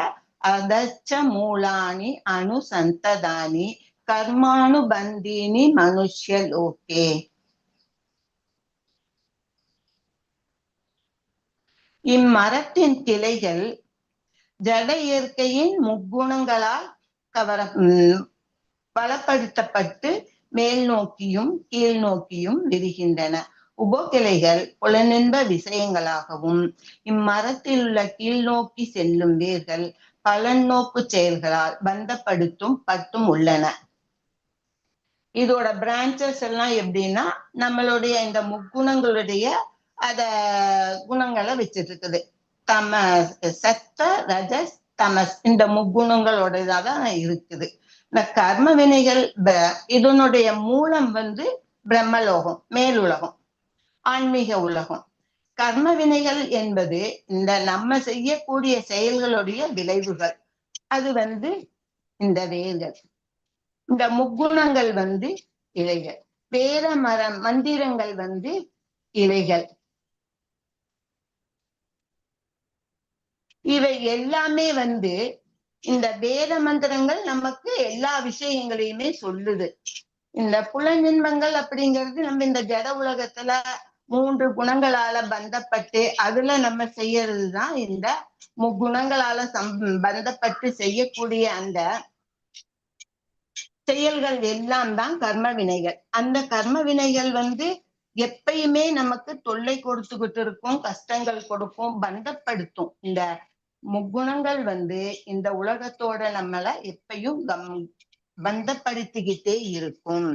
அதச்ச மூலானி அனுசந்ததானி கர்மானுபந்தீனி மனுஷ்ய லோகே. இம்மரத்தின் கிளைகள் ஜட இயற்கையின் முக்குணங்களால் பலப்படுத்தப்பட்டு மேல் நோக்கியும் கீழ் நோக்கியும் விரிகின்றன. உபகிளைகள் புலனின்ப விஷயங்களாகவும் இம்மரத்தில் உள்ள கீழ் நோக்கி செல்லும் வேர்கள் பலநோக்கு செயல்களால் பந்தப்படுத்தும் பட்டும் உள்ளன. இதோட பிரான்சஸ் எல்லாம் எப்படின்னா நம்மளுடைய இந்த முக்குணங்களுடைய அத குணங்களை வச்சிட்டு இருக்குது. சத்த, ரஜஸ், தமஸ் இந்த முக்குணங்களோடதான் இருக்குது. இந்த கர்ம வினைகள் இதனுடைய மூலம் பிரம்மலோகம், மேலுலகம், ஆன்மீக உலகம். கர்ம வினைகள் என்பது இந்த நம்ம செய்யக்கூடிய செயல்களுடைய விளைவுகள். அது இந்த வேர்கள். இந்த முக்குணங்கள் இலைகள். வேத மந்திரங்கள் இலைகள். இவை எல்லாமே இந்த வேத மந்திரங்கள் நமக்கு எல்லா விஷயங்களையுமே சொல்லுது. இந்த புலனின்பங்கள் அப்படிங்கிறது நம்ம இந்த ஜட உலகத்துல 3 குணங்களால பந்தப்பட்டு அதுல நம்ம செய்யறதுதான். இந்த முக்குணங்களால பந்தப்பட்டு செய்யக்கூடிய அந்த செயல்கள் எல்லாம் தான் கர்ம வினைகள். அந்த கர்ம வினைகள் எப்பயுமே நமக்கு தொல்லை கொடுத்துக்கிட்டு இருக்கும், கஷ்டங்கள் கொடுக்கும், பந்தப்படுத்தும். இந்த முக்குணங்கள் இந்த உலகத்தோட நம்மள எப்பயும் பந்தப்படுத்திக்கிட்டே இருக்கும்.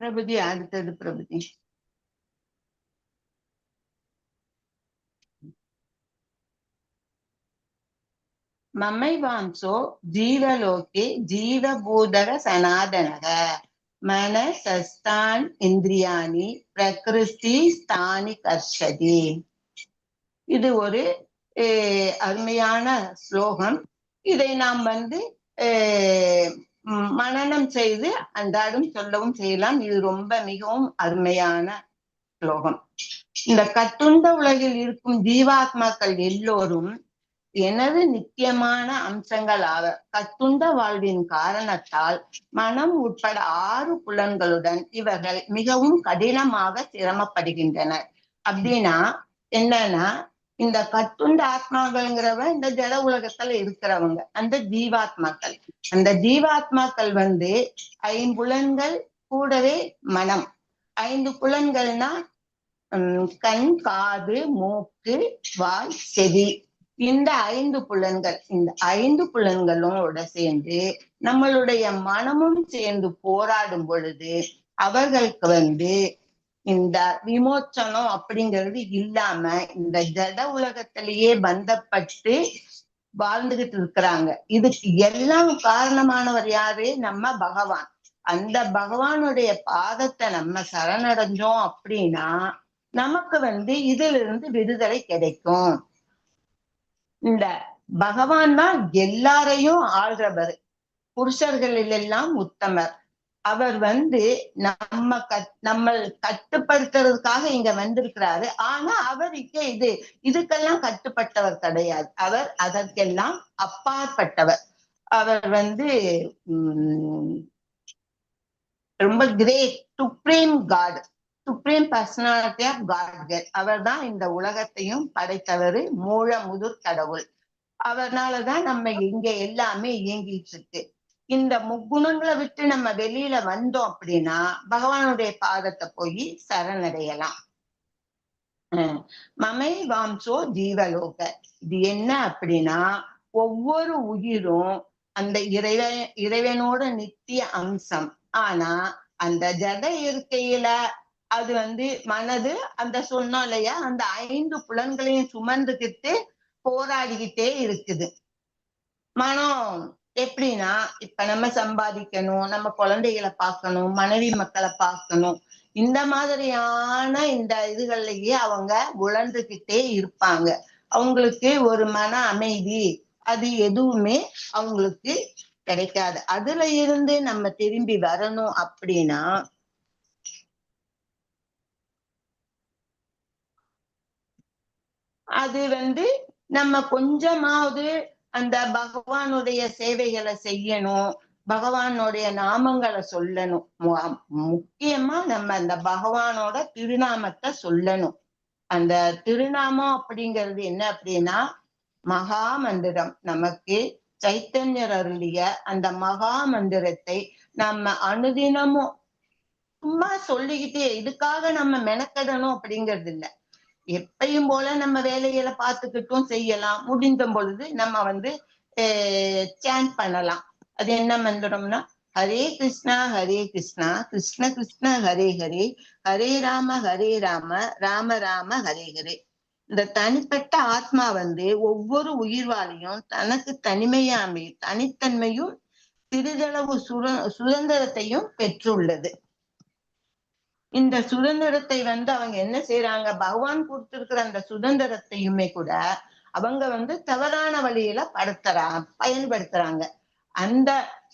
பிரபுஜி, அடுத்தது பிரபுஜி. மமைவாம்சோ ஜீவலோகே ஜீவபூதக சனாதனக மன சஸ்தான் இந்திரியாணி பிரகிருதி ஸ்தானி கர்ஷதி. இது ஒரு அருமையான ஸ்லோகம். இதை நாம் மனனம் செய்து அன்றாடம் சொல்லவும் செய்யலாம். இது ரொம்ப மிகவும் அருமையான ஸ்லோகம். இந்த கட்டுண்ட உலகில் இருக்கும் ஜீவாத்மாக்கள் எல்லோரும் எனது நித்தியமான அம்சங்கள் ஆவர். கட்டுண்ட வாழ்வின் காரணத்தால் மனம் உட்பட 6 புலன்களுடன் இவர்கள் மிகவும் கடினமாக சிரமப்படுகின்றனர். அப்படின்னா என்னன்னா, இந்த கட்டுண்ட ஆத்மாக்கள்ங்கிறவ இந்த ஜட உலகத்துல இருக்கிறவங்க, அந்த ஜீவாத்மாக்கள். அந்த ஜீவாத்மாக்கள் 5 கூடவே மனம். 5 புலன்கள்னா கண், காது, மூக்கு, வாய், செவி. இந்த 5 புலன்கள், இந்த 5 புலன்களோட சேர்ந்து நம்மளுடைய மனமும் சேர்ந்து போராடும் பொழுது அவர்களுக்கு இந்த விமோச்சனம் அப்படிங்கிறது இல்லாம இந்த ஜட உலகத்திலேயே பந்தப்பட்டு வாழ்ந்துகிட்டு இருக்கிறாங்க. இதுக்கு எல்லாம் காரணமானவர் யாரு? நம்ம பகவான். அந்த பகவானுடைய பாதத்தை நம்ம சரணடைஞ்சோம் அப்படின்னா நமக்கு இதுல இருந்து விடுதலை கிடைக்கும். இந்த பகவான் தான் எல்லாரையும் ஆள்றவர். புருஷர்களில் எல்லாம் உத்தமர். அவர் நம்ம கட்டுப்படுத்துறதுக்காக இங்க வந்திருக்கிறாரு. ஆனா அவர் இதுக்கெல்லாம் கட்டுப்பட்டவர் கிடையாது. அவர் அதற்கெல்லாம் அப்பாற்பட்டவர். அவர் ரொம்ப great supreme God, supreme personality of God. அவர் தான் இந்த உலகத்தையும் படைத்தவர், மூல முதிர் கடவுள். அவர்னாலதான் நம்ம இங்க எல்லாமே இயங்கிட்டு இருக்கு. இந்த முக்குணங்களை விட்டு நம்ம வெளியில வந்தோம் அப்படின்னா பகவானுடைய பாதத்தை போய் சரணடையலாம். மமை வாம்சோ ஜீவலோக, இது என்ன அப்படின்னா ஒவ்வொரு உயிரும் அந்த இறைவனோட நித்திய அம்சம். ஆனா அந்த ஜட இருக்கையில அது மனது அந்த சொன்னோம் இல்லையா, அந்த 5 புலன்களையும் சுமந்துகிட்டு போராடிக்கிட்டே இருக்குது. மனம் எப்படின்னா, இப்ப நம்ம சம்பாதிக்கணும், நம்ம குழந்தைகளை பார்க்கணும், மனைவி மக்களை பார்க்கணும், இந்த மாதிரியான இந்த இதுகள்லயே அவங்க உழந்துகிட்டே இருப்பாங்க. அவங்களுக்கு ஒரு மன அமைதி அது எதுவுமே அவங்களுக்கு கிடைக்காது. அதுல இருந்து நம்ம திரும்பி வரணும் அப்படின்னா அது நம்ம கொஞ்சமாவது அந்த பகவானுடைய சேவைகளை செய்யணும், பகவானுடைய நாமங்களை சொல்லணும். முக்கியமா நம்ம அந்த பகவானோட திருநாமத்தை சொல்லணும். அந்த திருநாமம் அப்படிங்கிறது என்ன அப்படின்னா மகா மந்திரம். நமக்கு சைத்தன்யர் அருளிய அந்த மகா மந்திரத்தை நம்ம அனுதினமும் சும்மா சொல்லிக்கிட்டே, இதுக்காக நம்ம மெனக்கெடணும் அப்படிங்கிறது இல்லை. எப்பயும் போல நம்ம வேலைகளை பார்த்துக்கிட்டும் செய்யலாம். முடிந்த பொழுது நம்ம சாண்ட் பண்ணலாம். அது என்ன மந்திரம்னா, ஹரே கிருஷ்ணா கிருஷ்ண கிருஷ்ண ஹரே ஹரே, ஹரே ராம ராம ராம ஹரே ஹரே. இந்த தனிப்பட்ட ஆத்மா ஒவ்வொரு உயிர்வாளியும் தனக்கு தனித்தன்மையும் சிறிதளவு சுதந்திரத்தையும் பெற்றுள்ளது. இந்த சுதந்திரத்தை அவங்க என்ன செய்யறாங்க, பகவான் கொடுத்திருக்கிற அந்த சுதந்திரத்தையுமே கூட அவங்க தவறான வழியில பயன்படுத்துறாங்க. அந்த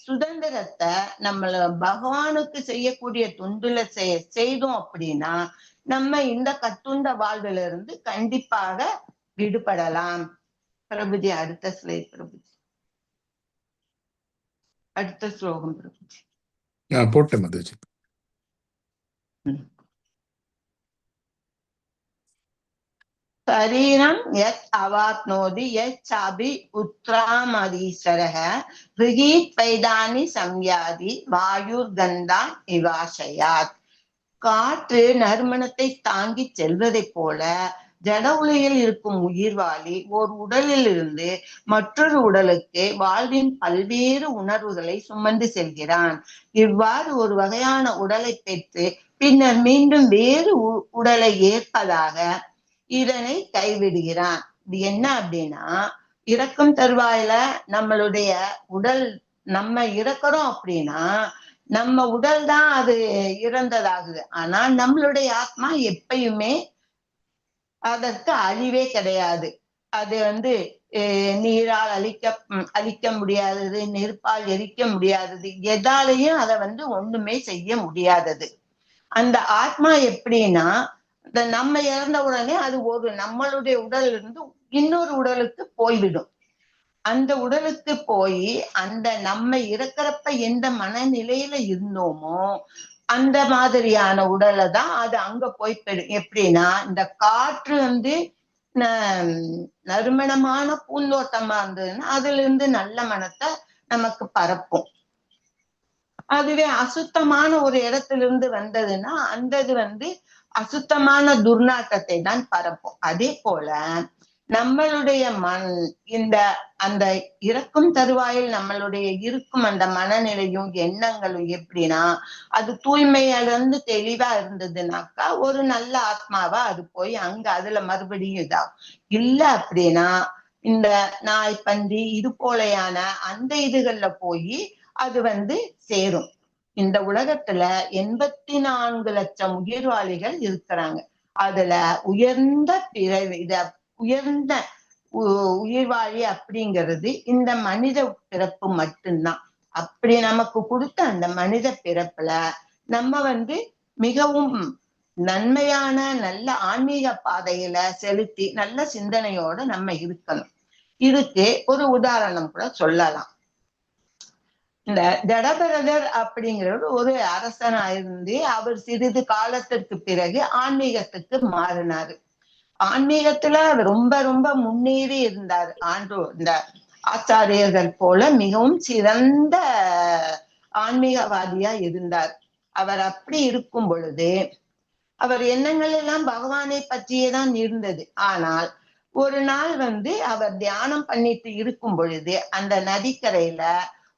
சுதந்திரத்தை நம்மள பகவானுக்கு செய்யக்கூடிய தொண்டுல செய்தோம் அப்படின்னா நம்ம இந்த கட்டுண்ட வாழ்வுல இருந்து கண்டிப்பாக விடுபடலாம். பிரபுஜி அடுத்த ஸ்லைட். பிரபுஜி அடுத்த ஸ்லோகம். பிரபுஜி போட்டேன் மதுஜி. சரீரம் யத் அவாப்னோதி யத் சாபி உத்ராமதீஸ்வரஹ ரிகீத் வைதானி சம்யாதி வாயுர் கந்தான் நிவாசயாத். காற்று நறுமணத்தை தாங்கி செல்வதை போல ஜட உலகில் இருக்கும் உயிர்வாளி ஓர் உடலில் இருந்து மற்றொரு உடலுக்கு வாழ்வின் பல்வேறு உணர்வுகளை சுமந்து செல்கிறான். இவ்வாறு ஒரு வகையான உடலை பெற்று பின்னர் மீண்டும் வேறு உடலை ஏற்பதாக இதனை கைவிடுகிறான். இது என்ன அப்படின்னா, இறக்கும் தருவாயில நம்மளுடைய உடல் நம்ம இறக்குறோம் அப்படின்னா நம்ம உடல் தான் அது இறந்ததாகுது. ஆனா நம்மளுடைய ஆத்மா எப்பயுமே அதற்கு அழிவே கிடையாது. அது நீரால் அழிக்க முடியாதது, நெருப்பால் எரிக்க முடியாதது, எதாலையும் அதை ஒண்ணுமே செய்ய முடியாதது. அந்த ஆத்மா எப்படின்னா நம்ம இறந்த உடனே அது நம்மளுடைய உடல் இருந்து இன்னொரு உடலுக்கு போய்விடும். அந்த உடலுக்கு போய் அந்த நம்ம இறக்கிறப்ப எந்த மனநிலையில இருந்தோமோ அந்த மாதிரியான உடலை தான் அது அங்க போய் எப்படின்னா, இந்த காற்று நறுமணமான பூந்தோட்டமா இருந்ததுன்னா அதுல இருந்து நல்ல மனத்தை நமக்கு பரப்பும். அதுவே அசுத்தமான ஒரு இடத்துல இருந்து வந்ததுன்னா அந்த இது அசுத்தமான துர்நாற்றத்தை தான் பரப்பும். அதே போல நம்மளுடைய அந்த இறக்கும் தருவாயில் நம்மளுடைய இருக்கும் அந்த மனநிலையும் எண்ணங்களும் எப்படின்னா, அது தூய்மையிலிருந்து தெளிவா இருந்ததுனாக்கா ஒரு நல்ல ஆத்மாவா அது போய் அங்க அதுல மறுபடியும் இதாகும். இல்ல அப்படின்னா இந்த நாய் பன்றி இது போலையான அந்த இதுகள்ல போய் அது சேரும். இந்த உலகத்துல 84 லட்சம் உயிர்வாளிகள் இருக்கிறாங்க. அதுல உயர்ந்த உயர்ந்த உயிர்வாழி அப்படிங்கிறது இந்த மனித பிறப்பு மட்டும்தான். அப்படி நமக்கு கொடுத்த அந்த மனித பிறப்புல நம்ம மிகவும் நன்மையான நல்ல ஆன்மீக பாதையில செலுத்தி நல்ல சிந்தனையோட நம்ம இருக்கணும். இதுக்கு ஒரு உதாரணம் கூட சொல்லலாம். இந்த ஜடபரதர் அப்படிங்கிறவர் ஒரு அரசனா இருந்து அவர் சிறிது காலத்திற்கு பிறகு ஆன்மீகத்துக்கு மாறினாரு. ஆன்மீகத்துல ரொம்ப ரொம்ப முன்னேறி இருந்தார். இந்த ஆச்சாரியர்கள் போல மிகவும் சிறந்த ஆன்மீகவாதியா இருந்தார். அவர் அப்படி இருக்கும் பொழுது அவர் எண்ணங்கள் எல்லாம் பகவானை பற்றியே தான் இருந்தது. ஆனால் ஒரு நாள் அவர் தியானம் பண்ணிட்டு இருக்கும் பொழுது அந்த நதிக்கரையில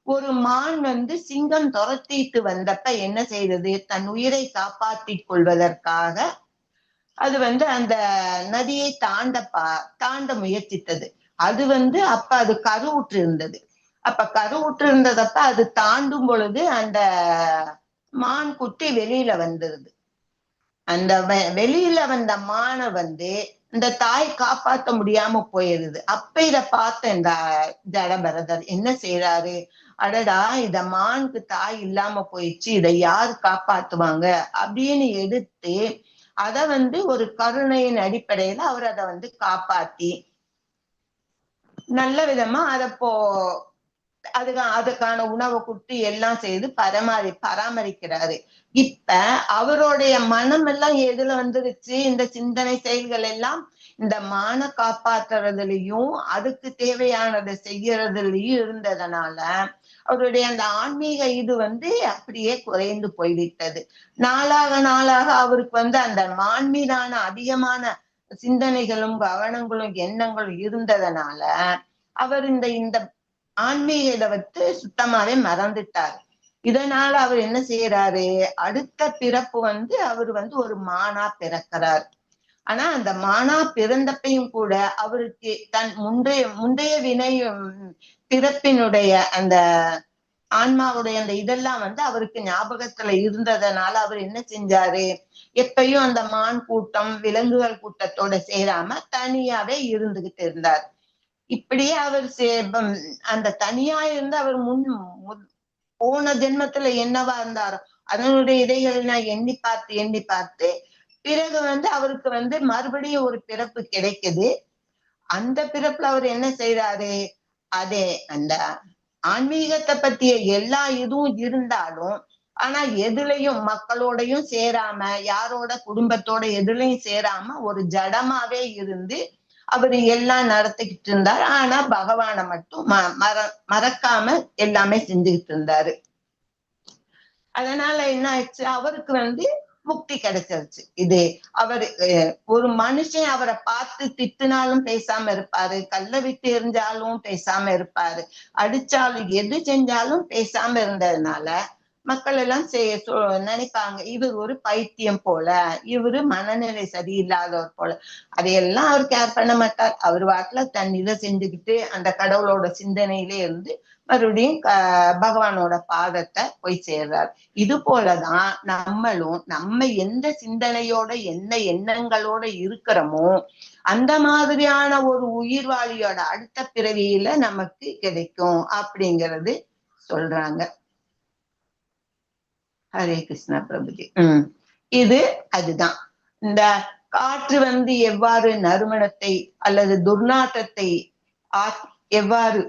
ஒரு மான் சிங்கம் துரத்திட்டு வந்தப்ப என்ன செய்தது, தன் உயிரை காப்பாற்றிக் கொள்வதற்காக அது அந்த நதியை தாண்ட முயற்சித்தது. அது அப்ப அது கருவுற்று இருந்தது. அப்ப கருவுற்று இருந்ததப்ப அது தாண்டும் பொழுது அந்த மான் குட்டி வெளியில வந்துருது. அந்த வெளியில வந்த மானை இந்த தாய் காப்பாற்ற முடியாம போயிருது. அப்ப இத பார்த்த இந்த ஜடபரதர் என்ன செய்யறாரு, அடடா இத மானுக்கு தாய் இல்லாம போயிடுச்சு, இதை யாரு காப்பாத்துவாங்க அப்படின்னு எடுத்து அத ஒரு கருணையின் அடிப்படையில அவர் அதை காப்பாத்தி நல்ல விதமா அதுக்கான உணவை கொடுத்து எல்லாம் செய்து பராமரிக்கிறாரு. இப்ப அவருடைய மனம் எல்லாம் எதுல வந்துருச்சு, இந்த சிந்தனை செயல்கள் எல்லாம் இந்த மான காப்பாற்றுறதுலயும் அதுக்கு தேவையானதை செய்யறதுலயும் இருந்ததுனால அவருடைய அந்த ஆன்மீக இது அப்படியே குறைந்து போய்விட்டது. நாளாக அவருக்கு அந்த மான் மீதான அதிகமான சிந்தனைகளும் கவனங்களும் எண்ணங்களும் இருந்ததுனால அவர் இந்த ஆன்மீக இதை சுத்தமாவே மறந்துட்டார். இதனால அவர் என்ன செய்யறாரு, அடுத்த பிறப்பு அவர் ஒரு மானா பிறக்கிறார். ஆனா அந்த மானா பிறந்தப்பையும் கூட அவருக்கு தன் முந்தைய வினையும் பிறப்பினுடைய அந்த ஆன்மாவுடைய அந்த இதெல்லாம் அவருக்கு ஞாபகத்துல இருந்ததுனால அவர் என்ன செஞ்சாரு, எப்பயும் அந்த மான் கூட்டம் விலங்குகள் கூட்டத்தோட சேராம தனியாவே இருந்துகிட்டு இருந்தார். இப்படியே அவர் அந்த தனியா இருந்து அவர் போன ஜென்மத்துல என்னவா இருந்தாரோ அதனுடைய இதைகளை நான் எண்ணி பார்த்து பிறகு அவருக்கு மறுபடியும் ஒரு பிறப்பு கிடைக்குது. அந்த பிறப்புல அவர் என்ன செய்யறாரு, அதே அந்த ஆன்மீகத்தை பத்திய எல்லா இதுவும் இருந்தாலும் ஆனா எதுலையும் மக்களோடையும் சேராம, யாரோட குடும்பத்தோட எதுலையும் சேராம ஒரு ஜடமாவே இருந்து அவர் எல்லாம் நடத்திக்கிட்டு இருந்தார். ஆனா பகவானை மட்டும் மறக்காம எல்லாமே செஞ்சுக்கிட்டு இருந்தாரு. அதனால என்ன ஆயிடுச்சு, அவருக்கு முக்தி கிடைச்சிருச்சு. இது அவரு ஒரு மனுஷன் அவரை பார்த்து திட்டினாலும் பேசாம இருப்பாரு, கல்ல விட்டு எரிஞ்சாலும் பேசாம இருப்பாரு, அடிச்சாலும் எது செஞ்சாலும் பேசாம இருந்ததுனால மக்கள் எல்லாம் நினைப்பாங்க இவர் ஒரு பைத்தியம் போல, இவரு மனநிலை சரியில்லாதவர் போல. அதையெல்லாம் அவர் கேர் பண்ண மாட்டார். அவர் வாட்டுல தன் இதை செஞ்சுக்கிட்டு அந்த கடவுளோட சிந்தனையிலே இருந்து மறுபடியும் பகவானோட பாதத்தை போய் சேர்றார். இது போலதான் நம்மளும் நம்ம எந்த சிந்தனையோட என்ன எண்ணங்களோட இருக்கிறோமோ அந்த மாதிரியான ஒரு உயிர்வாளியோட அடுத்த பிறவியில நமக்கு கிடைக்கும் அப்படிங்கிறது சொல்றாங்க. ஹரே கிருஷ்ணா பிரபுஜி. இது அதுதான் இந்த காற்று எவ்வாறு நறுமணத்தை அல்லது துர்நாற்றத்தை எவ்வாறு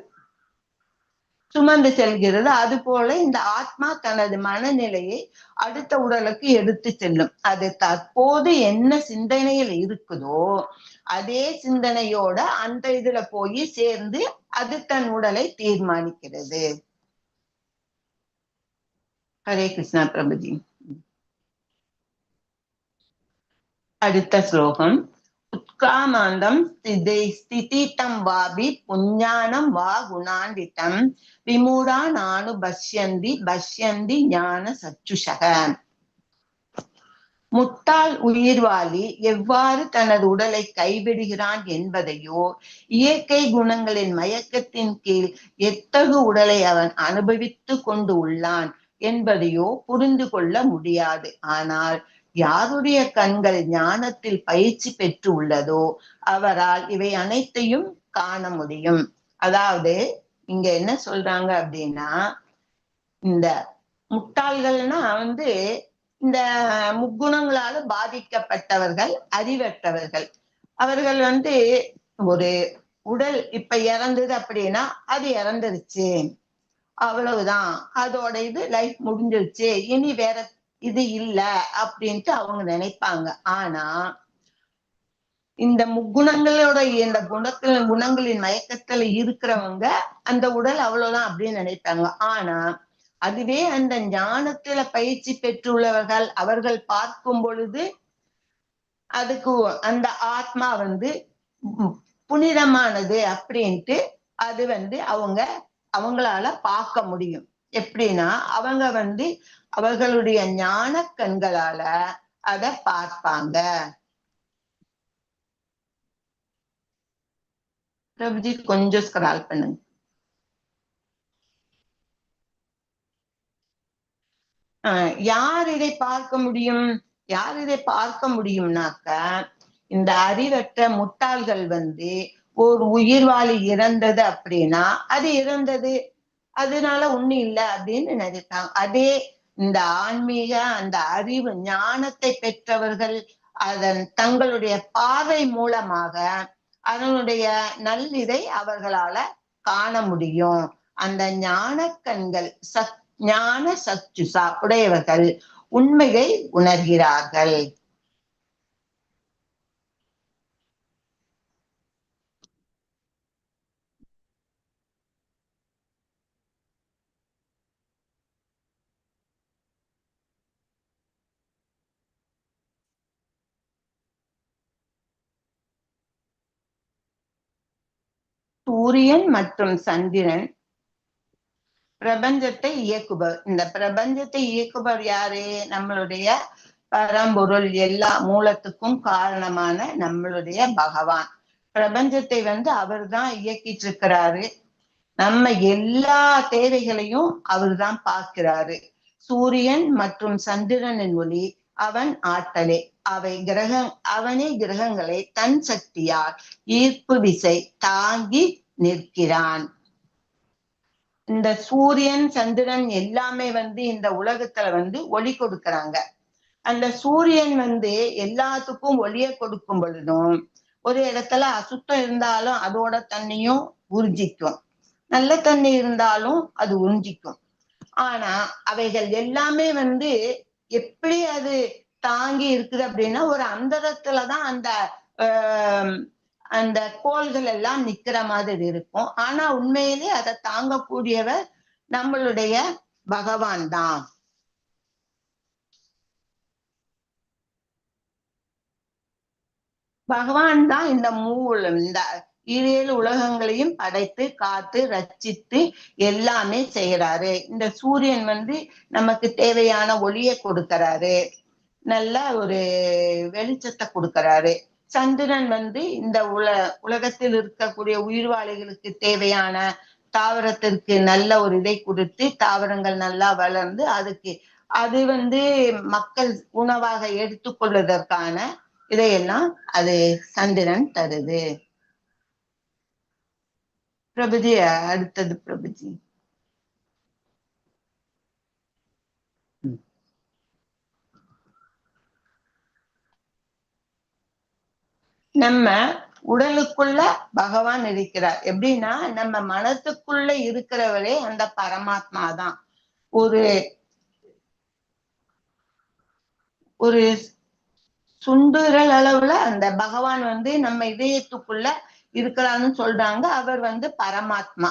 சுமந்து செல்கிறது, அது போல இந்த ஆத்மா தனது மனநிலையை அடுத்த உடலுக்கு எடுத்து செல்லும். அது தற்போது என்ன சிந்தனையில் இருக்குதோ அதே சிந்தனையோட அந்த இதுல போய் சேர்ந்து அது தன் உடலை தீர்மானிக்கிறது. ஹரே கிருஷ்ணா பிரபுஜி. அடுத்த ஸ்லோகம். உத்கிராமாந்தம் ஸ்திதிதம் வாபி புஞ்ஞானம் வா குணாண்டிதம் விமூடா நானு பஷ்யந்தி ஞான சச்சுஷக. முட்டாள் உயிர்வாளி எவ்வாறு தனது உடலை கைவிடுகிறான் என்பதையோ, இயற்கை குணங்களின் மயக்கத்தின் கீழ் எத்தகு உடலை அவன் அனுபவித்து கொண்டு உள்ளான் என்பதையோ புரிந்து கொள்ள முடியாது. ஆனால் யாருடைய கண்கள் ஞானத்தில் பயிற்சி பெற்று உள்ளதோ அவரால் இவை அனைத்தையும் காண முடியும். அதாவது இங்க என்ன சொல்றாங்க அப்படின்னா, இந்த முட்டாள்கள்னா இந்த முக்குணங்களால பாதிக்கப்பட்டவர்கள், அறிவற்றவர்கள். அவர்கள் ஒரு உடல் இப்ப இறந்தது அப்படின்னா அது இறந்துருச்சு, அவ்வளவுதான், அதோட இது லைஃப் முடிஞ்சிருச்சு, இனி வேற இது இல்ல அப்படின்ட்டு அவங்க நினைப்பாங்க. ஆனா இந்த முக்குணங்களோட இந்த குணங்களின் மயக்கத்துல இருக்கிறவங்க அந்த உடல் அவ்வளவுதான் அப்படின்னு நினைப்பாங்க. ஆனா அதுவே அந்த ஞானத்துல பயிற்சி பெற்றுள்ளவர்கள் அவர்கள் பார்க்கும் பொழுது அதுக்கு அந்த ஆத்மா புனிதமானது அப்படின்ட்டு அது அவங்களால பார்க்க முடியும். எப்படின்னா அவங்க அவர்களுடைய ஞான கண்களால அத பார்ப்பாங்க. பிரபுஜி கொஞ்சம் ஸ்க்ரால் பண்ணுங்க. யார் இதை பார்க்க முடியும்? யார் இதை பார்க்க முடியும்னாக்க இந்த அறிவற்ற முட்டாள்கள் ஒரு உயிர்வாளி இறந்தது அப்படின்னா அது இறந்தது, அதனால ஒண்ணும் இல்லை அப்படின்னு நினைப்பாங்க. அதே இந்த ஆன்மீக அந்த அறிவு ஞானத்தை பெற்றவர்கள் அதன் தங்களுடைய பார்வை மூலமாக அதனுடைய நல்லிதை அவர்களால காண முடியும். அந்த ஞான கண்கள் ஞான சச்சுசா உடையவர்கள் உண்மையை உணர்கிறார்கள். சூரியன் மற்றும் சந்திரன் பிரபஞ்சத்தை இயக்குபவர். இந்த பிரபஞ்சத்தை இயக்குபவர் யாரு? நம்மளுடைய பரம்பொருள், எல்லா மூலத்துக்கும் காரணமான நம்மளுடைய பகவான். பிரபஞ்சத்தை அவர் தான் இயக்கிட்டு இருக்கிறாரு. நம்ம எல்லா தேவைகளையும் அவர் தான் பார்க்கிறாரு. சூரியன் மற்றும் சந்திரனின் ஒளி அவன் ஆற்றலே. அவனே கிரகங்களை தன் சக்தியால் ஈர்ப்பு விசை தாங்கி நிற்கிறான். இந்த சூரியன் சந்திரன் எல்லாமே இந்த உலகத்துல ஒளி கொடுக்கறாங்க. அந்த சூரியன் எல்லாத்துக்கும் ஒளிய கொடுக்கும் பொழுதும் ஒரு இடத்துல அசுத்தம் இருந்தாலும் அதோட தண்ணியும் உறிஞ்சிக்கும், நல்ல தண்ணி இருந்தாலும் அது உறிஞ்சிக்கும். ஆனா அவைகள் எல்லாமே எப்படி அது தாங்கி இருக்குது அப்படின்னா ஒரு அந்தரத்துலதான் அந்த கோள்கள் எல்லாம் நிக்கிற மாதிரி இருக்கும். ஆனா உண்மையிலே அதை தாங்கக்கூடியவர் நம்மளுடைய பகவான் தான். பகவான் தான் இந்த இந்த 7 உலகங்களையும் படைத்து காத்து ரட்சித்து எல்லாமே செய்யறாரு. இந்த சூரியன் நமக்கு தேவையான ஒளியை கொடுக்கறாரு, நல்ல ஒரு வெளிச்சத்தை கொடுக்கறாரு. சந்திரன் இந்த உலகத்தில் இருக்கக்கூடிய உயிர்வாளிகளுக்கு தேவையான தாவரத்திற்கு நல்ல ஒரு இதை கொடுத்து தாவரங்கள் நல்லா வளர்ந்து அது மக்கள் உணவாக எடுத்துக்கொள்வதற்கான இதையெல்லாம் அது சந்திரன் தருது. பிரபுஜி அடுத்தது பிரபுஜி. நம்ம உடலுக்குள்ள பகவான் இருக்கிறார். எப்படின்னா நம்ம மனத்துக்குள்ள இருக்கிறவரே அந்த பரமாத்மா தான். ஒரு சுண்டுரல் அளவுல அந்த பகவான் நம்ம இதயத்துக்குள்ள இருக்கிறான்னு சொல்றாங்க. அவர் பரமாத்மா.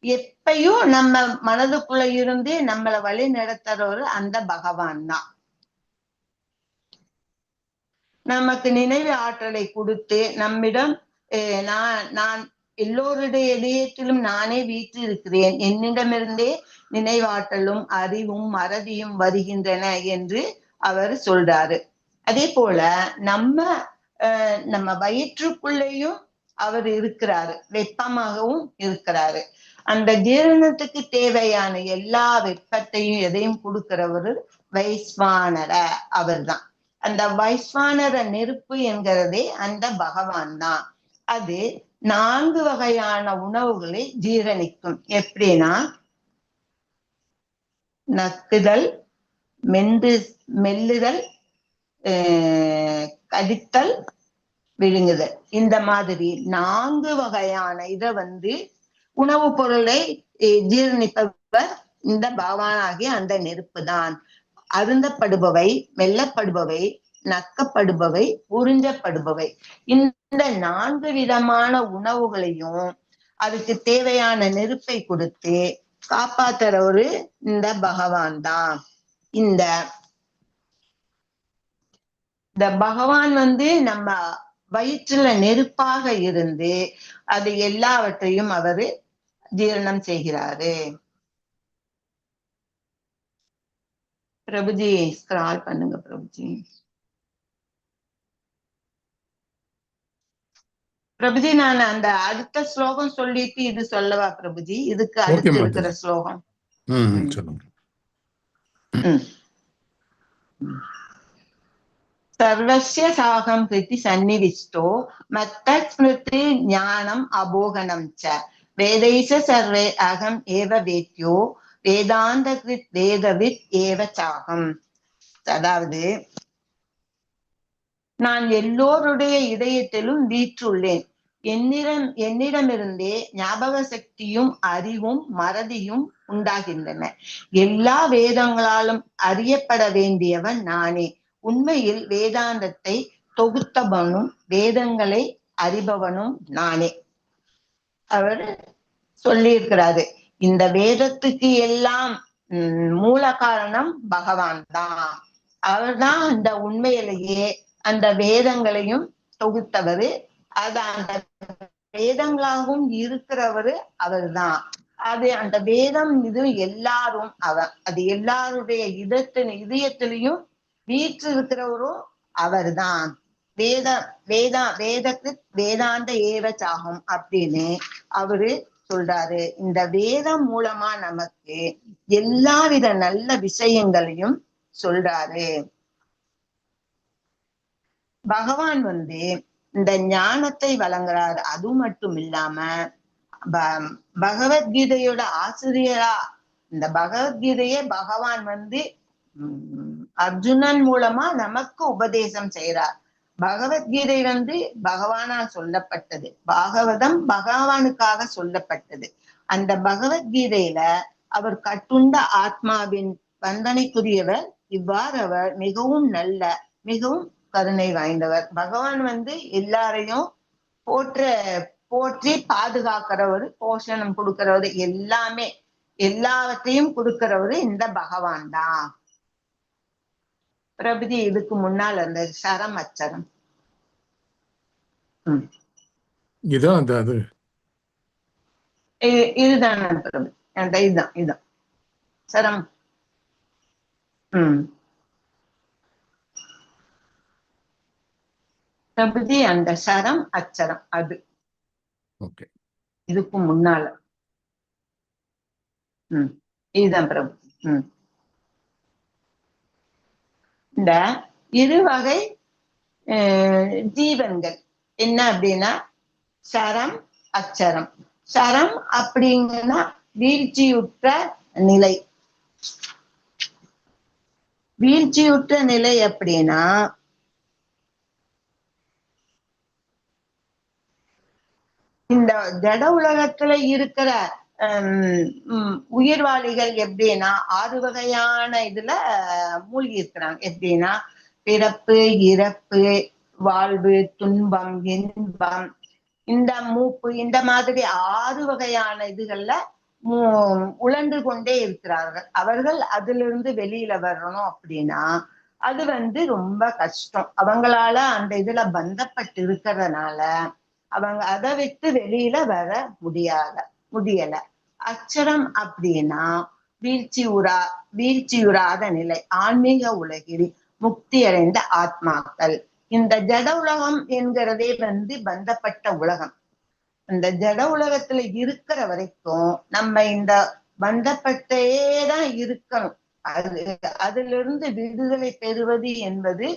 எப்பயும் நம்ம மனதுக்குள்ள இருந்து நம்மளை வழி நடத்துறவர் அந்த பகவான் தான். நமக்கு நினைவு ஆற்றலை கொடுத்து நம்மிடம் நான் எல்லோருடைய இதயத்திலும் நானே வீட்டு இருக்கிறேன், என்னிடமிருந்தே நினைவாற்றலும் அறிவும் மறதியும் வருகின்றன என்று அவர் சொல்றாரு. அதே போல நம்ம வயிற்றுக்குள்ளேயும் அவர் இருக்கிறாரு, வெப்பமாகவும் இருக்கிறாரு. அந்த ஜீரணத்துக்கு தேவையான எல்லா வெப்பத்தையும் எதையும் கொடுக்கிறவர் வைஸ்வானர அவர் தான். அந்த வைஸ்வானர நெருப்பு என்கிறதே அந்த பகவான் தான். அது 4 வகையான உணவுகளை ஜீரணிக்கும். எப்படின்னா நக்குதல், மெல்லுதல், கடித்தல், விழுங்குதல். இந்த மாதிரி 4 வகையான இதை உணவுப் பொருளை ஜீரணிப்பவர் இந்த பகவானாகிய அந்த நெருப்பு தான். அருந்தப்படுபவை, மெல்லப்படுபவை, நக்கப்படுபவை, உறிஞ்சப்படுபவை, இந்த 4 விதமான உணவுகளையும் அதுக்கு தேவையான நெருப்பை கொடுத்து காப்பாத்துறவரு இந்த பகவான் தான். இந்த பகவான் நம்ம வயிற்றுல நெருப்பாக இருந்து அது எல்லாவற்றையும் அவரு ஜீரணம் செய்கிறாரு. பிரபுஜி ஸ்க்ரால் பண்ணுங்க பிரபுஜி. பிரபுஜி நான் அந்த அடுத்த ஸ்லோகம் சொல்லிட்டு இது சொல்லவா பிரபுஜி? இதுக்கு அடுத்து இருக்கிற ஸ்லோகம் சொல்லுங்க. சர்வஸ்ய சாகம் கிருதி சந்நிவிஷ்டோ மத்தத் ஸ்மிருதி ஞானம் அபோகனம் ச வேதைச சர்வே அகம் ஏவ வேத்யோ வேதாந்த கிருத் வேதவித் ஏவ சாகம். அதாவது நான் எல்லோருடைய இதயத்திலும் வீற்றுள்ளேன். என்னிடமிருந்தே ஞாபக சக்தியும் அறிவும் மறதியும் உண்டாகின்றன. எல்லா வேதங்களாலும் அறியப்பட வேண்டியவன் நானே. உண்மையில் வேதாந்தத்தை தொகுத்தவனும் வேதங்களை அறிபவனும் நானே. அவர் சொல்லியிருக்கிறாரு, இந்த வேதத்துக்கு எல்லாம் மூல காரணம் பகவான் தான். அவர்தான் அந்த உண்மையிலேயே அந்த வேதங்களையும் தொகுத்தவரு. அது அந்த வேதங்களாகவும் இருக்கிறவரு அவர்தான். அது அந்த வேதம் இது எல்லாரும் அது எல்லாருடைய இதயத்திலையும் வீற்று இருக்கிறவரும் அவர்தான். வேதக்கு வேதாந்த ஏவ சாகம் அப்படின்னு அவரு சொல்றாரு. இந்த வேதம் மூலமா நமக்கு எல்லாவித நல்ல விஷயங்களையும் சொல்றாரு. பகவான் இந்த ஞானத்தை வழங்குறாரு. அது மட்டும் இல்லாம பகவத்கீதையோட ஆசிரியரா இந்த பகவத்கீதையே பகவான் அர்ஜுனன் மூலமா நமக்கு உபதேசம் செய்யறார். பகவத்கீதை பகவானால் சொல்லப்பட்டது. பாகவதம் பகவானுக்காக சொல்லப்பட்டது. அந்த பகவத்கீதையில அவர் கட்டுண்ட ஆத்மாவின் வந்தனைக்குரியவர். இவ்வாறு அவர் மிகவும் நல்ல மிகவும் கருணை வாய்ந்தவர். பகவான் எல்லாரையும் போற்றி பாதுகாக்கிறவரு, போஷணம் கொடுக்கிறவரு, எல்லாவற்றையும் கொடுக்கிறவரு இந்த பகவான் தான். பிரபுதி இதுக்கு முன்னால் அந்த சரம் அச்சரம் இதுதான் பிரபு. இதுதான் சரம். பிரபுதி அந்த சரம் அச்சரம் அது இதுக்கு முன்னால இதுதான் பிரபு. இந்த இருவகை ஜீவன்கள் என்ன அப்படின்னா சரம் அச்சரம். சரம் அப்படிங்கன்னா வீழ்ச்சியுற்ற நிலை. வீழ்ச்சியுற்ற நிலை அப்படின்னா இந்த ஜட உலகத்துல இருக்கிற உயிர்வாளிகள் எப்படின்னா 6 வகையான இதுல மூழ்கி இருக்கிறாங்க. எப்படின்னா பிறப்பு, இறப்பு, வாழ்வு, துன்பம், இன்பம், இந்த மூப்பு, இந்த மாதிரி 6 வகையான இதுகள்ல உழன்று கொண்டே இருக்கிறார்கள். அவர்கள் அதிலிருந்து வெளியில வரணும் அப்படின்னா அது ரொம்ப கஷ்டம். அவங்களால அந்த இதுல பந்தப்பட்டு இருக்கிறதுனால அவங்க அதை விட்டு வெளியில வர முடியல. அச்சரம் அப்படின்னா வீழ்ச்சியுறாத நிலை. ஆன்மீக உலகில் முக்தி அடைந்த ஆத்மாக்கள். இந்த ஜட உலகம் என்கிறதே பந்தப்பட்ட உலகம். இந்த ஜட உலகத்துல இருக்கிற வரைக்கும் நம்ம இந்த பந்தப்பட்டேதான் இருக்கணும். அதுல இருந்து விடுதலை பெறுவது என்பது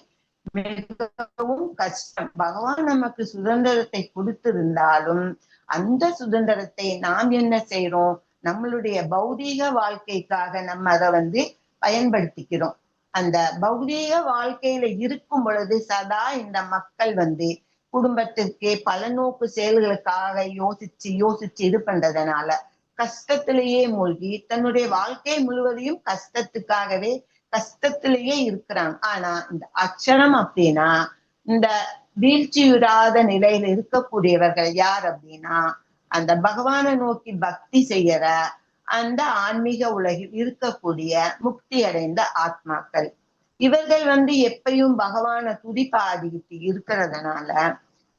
மிகவும் கஷ்டம். பகவான் நமக்கு சுதந்திரத்தை கொடுத்திருந்தாலும் அந்த சுதந்திரத்தை நாம் என்ன செய்யறோம்? நம்மளுடைய பௌதீக வாழ்க்கைக்காக நம்ம அதை பயன்படுத்திக்கிறோம். அந்த பௌதீக வாழ்க்கையில இருக்கும் பொழுது சதா இந்த மக்கள் குடும்பத்திற்கு பல நோக்கு செயல்களுக்காக யோசிச்சு இது பண்றதுனால கஷ்டத்திலேயே மூழ்கி தன்னுடைய வாழ்க்கை முழுவதையும் கஷ்டத்திலேயே இருக்கிறாங்க. ஆனா இந்த அக்ஷரம் அப்படின்னா இந்த வீழ்ச்சியுறாத நிலையில இருக்கக்கூடியவர்கள் யார் அப்படின்னா அந்த பகவானை நோக்கி பக்தி செய்யற அந்த ஆன்மீக உலகில் இருக்கக்கூடிய முக்தி அடைந்த ஆத்மாக்கள். இவர்கள் எப்பயும் பகவானை துதிப்பாடிக்கிட்டு இருக்கிறதுனால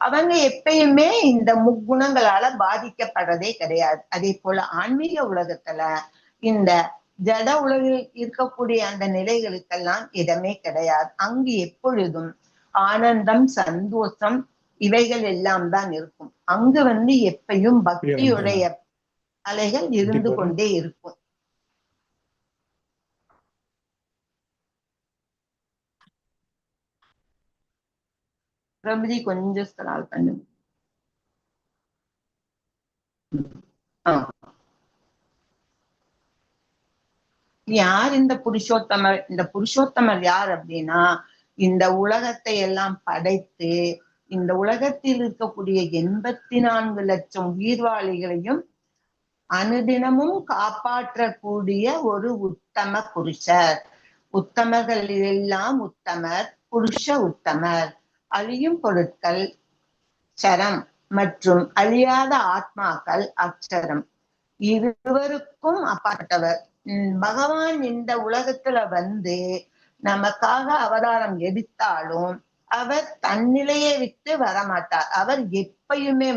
அவங்க எப்பயுமே இந்த முக்குணங்களால பாதிக்கப்படுறதே கிடையாது. அதே போல ஆன்மீக உலகத்துல இந்த ஜட உலகில் இருக்கக்கூடிய அந்த நிலைகளுக்கெல்லாம் இடமே கிடையாது. அங்கு எப்பொழுதும் ஆனந்தம், சந்தோஷம் இவைகள் எல்லாம் தான் இருக்கும். அங்கு எப்பயும் பக்தியுடைய அலைகள் இருந்து கொண்டே இருக்கும். பிரபுஜி கொஞ்சம் ஸ்டால் பண்ணுங்க. யார் இந்த புருஷோத்தமர்? இந்த புருஷோத்தமர் யார் அப்படின்னா இந்த உலகத்தை எல்லாம் படைத்து இந்த உலகத்தில் இருக்கக்கூடிய 84 லட்சம் உயிர்வாளிகளையும் அனுதினமும் காப்பாற்றக்கூடிய ஒரு உத்தம புருஷர். உத்தமர்கள் எல்லாம் உத்தமர், புருஷ உத்தமர். அழியும் பொருட்கள் சரம் மற்றும் அழியாத ஆத்மாக்கள் அக்ஷரம். இருவருக்கும் அப்பாற்பட்டவர். பகவான் இந்த உலகத்துல நமக்காக அவதாரம் எடுத்தாலும் அவர் தன்னிலையை விட்டு வரமாட்டார். அவர் எப்பயுமே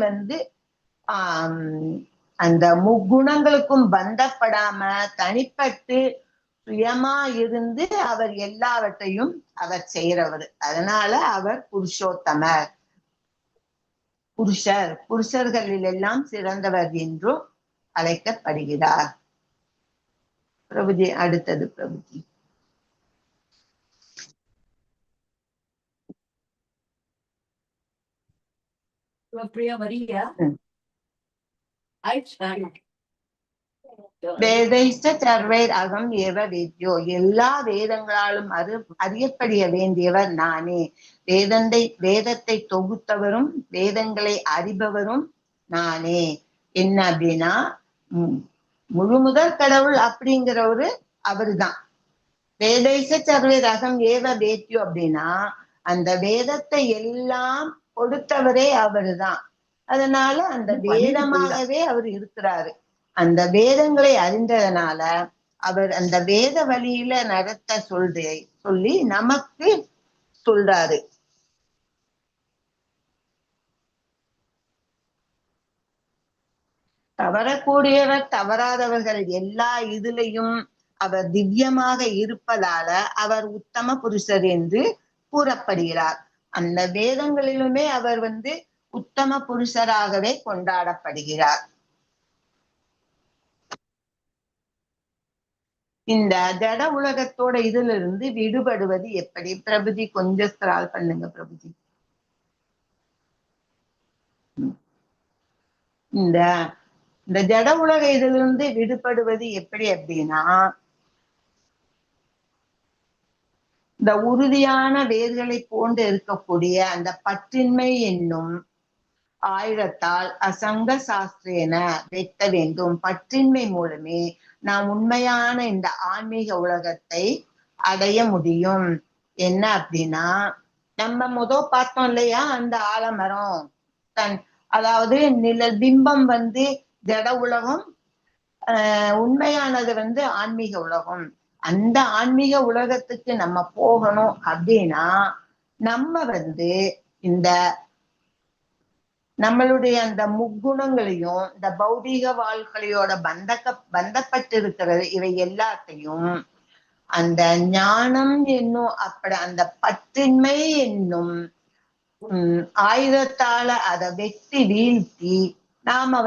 அந்த முக்குணங்களுக்கும் பந்தப்படாம தனிப்பட்டு சுயமா இருந்து அவர் எல்லாவற்றையும் அவர் செய்யறவர். அதனால அவர் புருஷோத்தமர், புருஷர்களில் எல்லாம் சிறந்தவர் என்றும் அழைக்கப்படுகிறார். பிரபுஜி அடுத்தது. பிரபுஜி வேதைஷ்டர்வைர் அகம் ஏவ வேத்யோ. எல்லா வேதங்களாலும் அறியப்படிய வேண்டியவர் நானே. வேதத்தை தொகுத்தவரும் வேதங்களை அறிபவரும் நானே. என்ன அப்படின்னா முழு முதற் கடவுள் அப்படிங்கிறவரு அவருதான். வேதைஷ்டர்வைர் அகம் ஏவ வேத்யோ அப்படின்னா அந்த வேதத்தை எல்லாம் கொடுத்தவரே அவருதான். அதனால அந்த வேதமாகவே அவர் இருக்கிறாரு. அந்த வேதங்களை அறிந்ததனால அவர் அந்த வேத வழியில நடத்த சொல்லி நமக்கு சொல்றாரு. தவறக்கூடியவர் தவறாதவர்கள் எல்லா இதுலையும் அவர் திவ்யமாக இருப்பதால அவர் உத்தம புருஷர் என்று கூறப்படுகிறார். அந்த வேதங்களிலுமே அவர் உத்தம புருஷராகவே கொண்டாடப்படுகிறார். இந்த ஜட உலகத்தோட இதுல இருந்து விடுபடுவது எப்படி? பிரபுஜி கொஞ்சம் ஸ்க்ரால் பண்ணுங்க. பிரபுஜி இந்த ஜட உலக இதுல இருந்து விடுபடுவது எப்படி அப்படின்னா இந்த உறுதியான வேர்களை போன்று இருக்கக்கூடிய அந்த பற்றின்மை என்னும் ஆயுதத்தால் அசங்க சாஸ்திரேன வெட்ட வேண்டும். பற்றின்மை மூலமே நாம் உண்மையான இந்த ஆன்மீக உலகத்தை அடைய முடியும். என்ன அப்படின்னா நம்ம பார்த்தோம் இல்லையா, அந்த ஆலமரம் அதாவது நிழல் பிம்பம் ஜட உலகம், உண்மையானது ஆன்மீக உலகம். அந்த ஆன்மீக உலகத்துக்கு நம்ம போகணும் அப்படின்னா நம்ம இந்த நம்மளுடைய அந்த முக்குணங்களையும் இந்த பௌதீக வாழ்க்கையோட பந்தப்பட்டிருக்கிறது இவை எல்லாத்தையும் அந்த ஞானம் என்னும் அந்த பற்றின்மை என்னும் ஆயுதத்தால அதை வெட்டி வீழ்த்தி நாம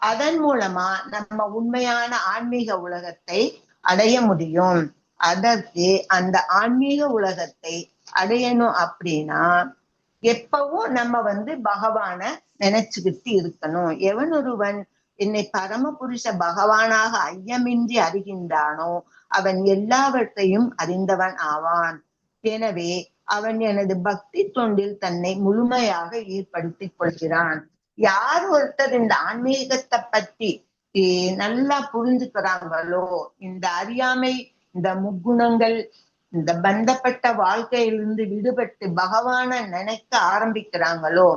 அதன் மூலமா நம்ம உண்மையான ஆன்மீக உலகத்தை அடைய முடியும். அதற்கு அந்த ஆன்மீக உலகத்தை அடையணும் அப்படின்னா எப்பவும் நம்ம பகவான நினைச்சுக்கிட்டு இருக்கணும். எவன் ஒருவன் என்னை பரமபுருஷ பகவானாக ஐயமின்றி அறிகின்றானோ அவன் எல்லாவற்றையும் அறிந்தவன் ஆவான். எனவே அவன் எனது பக்தி தொண்டில் தன்னை முழுமையாக ஈடுபடுத்திக் கொள்கிறான். யார் ஒருத்தர் இந்த ஆன்மீகத்தை பற்றி நல்லா புரிஞ்சுக்கிறாங்களோ, இந்த அறியாமை, இந்த முக்குணங்கள், இந்த பந்தப்பட்ட வாழ்க்கையிலிருந்து விடுபட்டு பகவான நினைக்க ஆரம்பிக்கிறாங்களோ,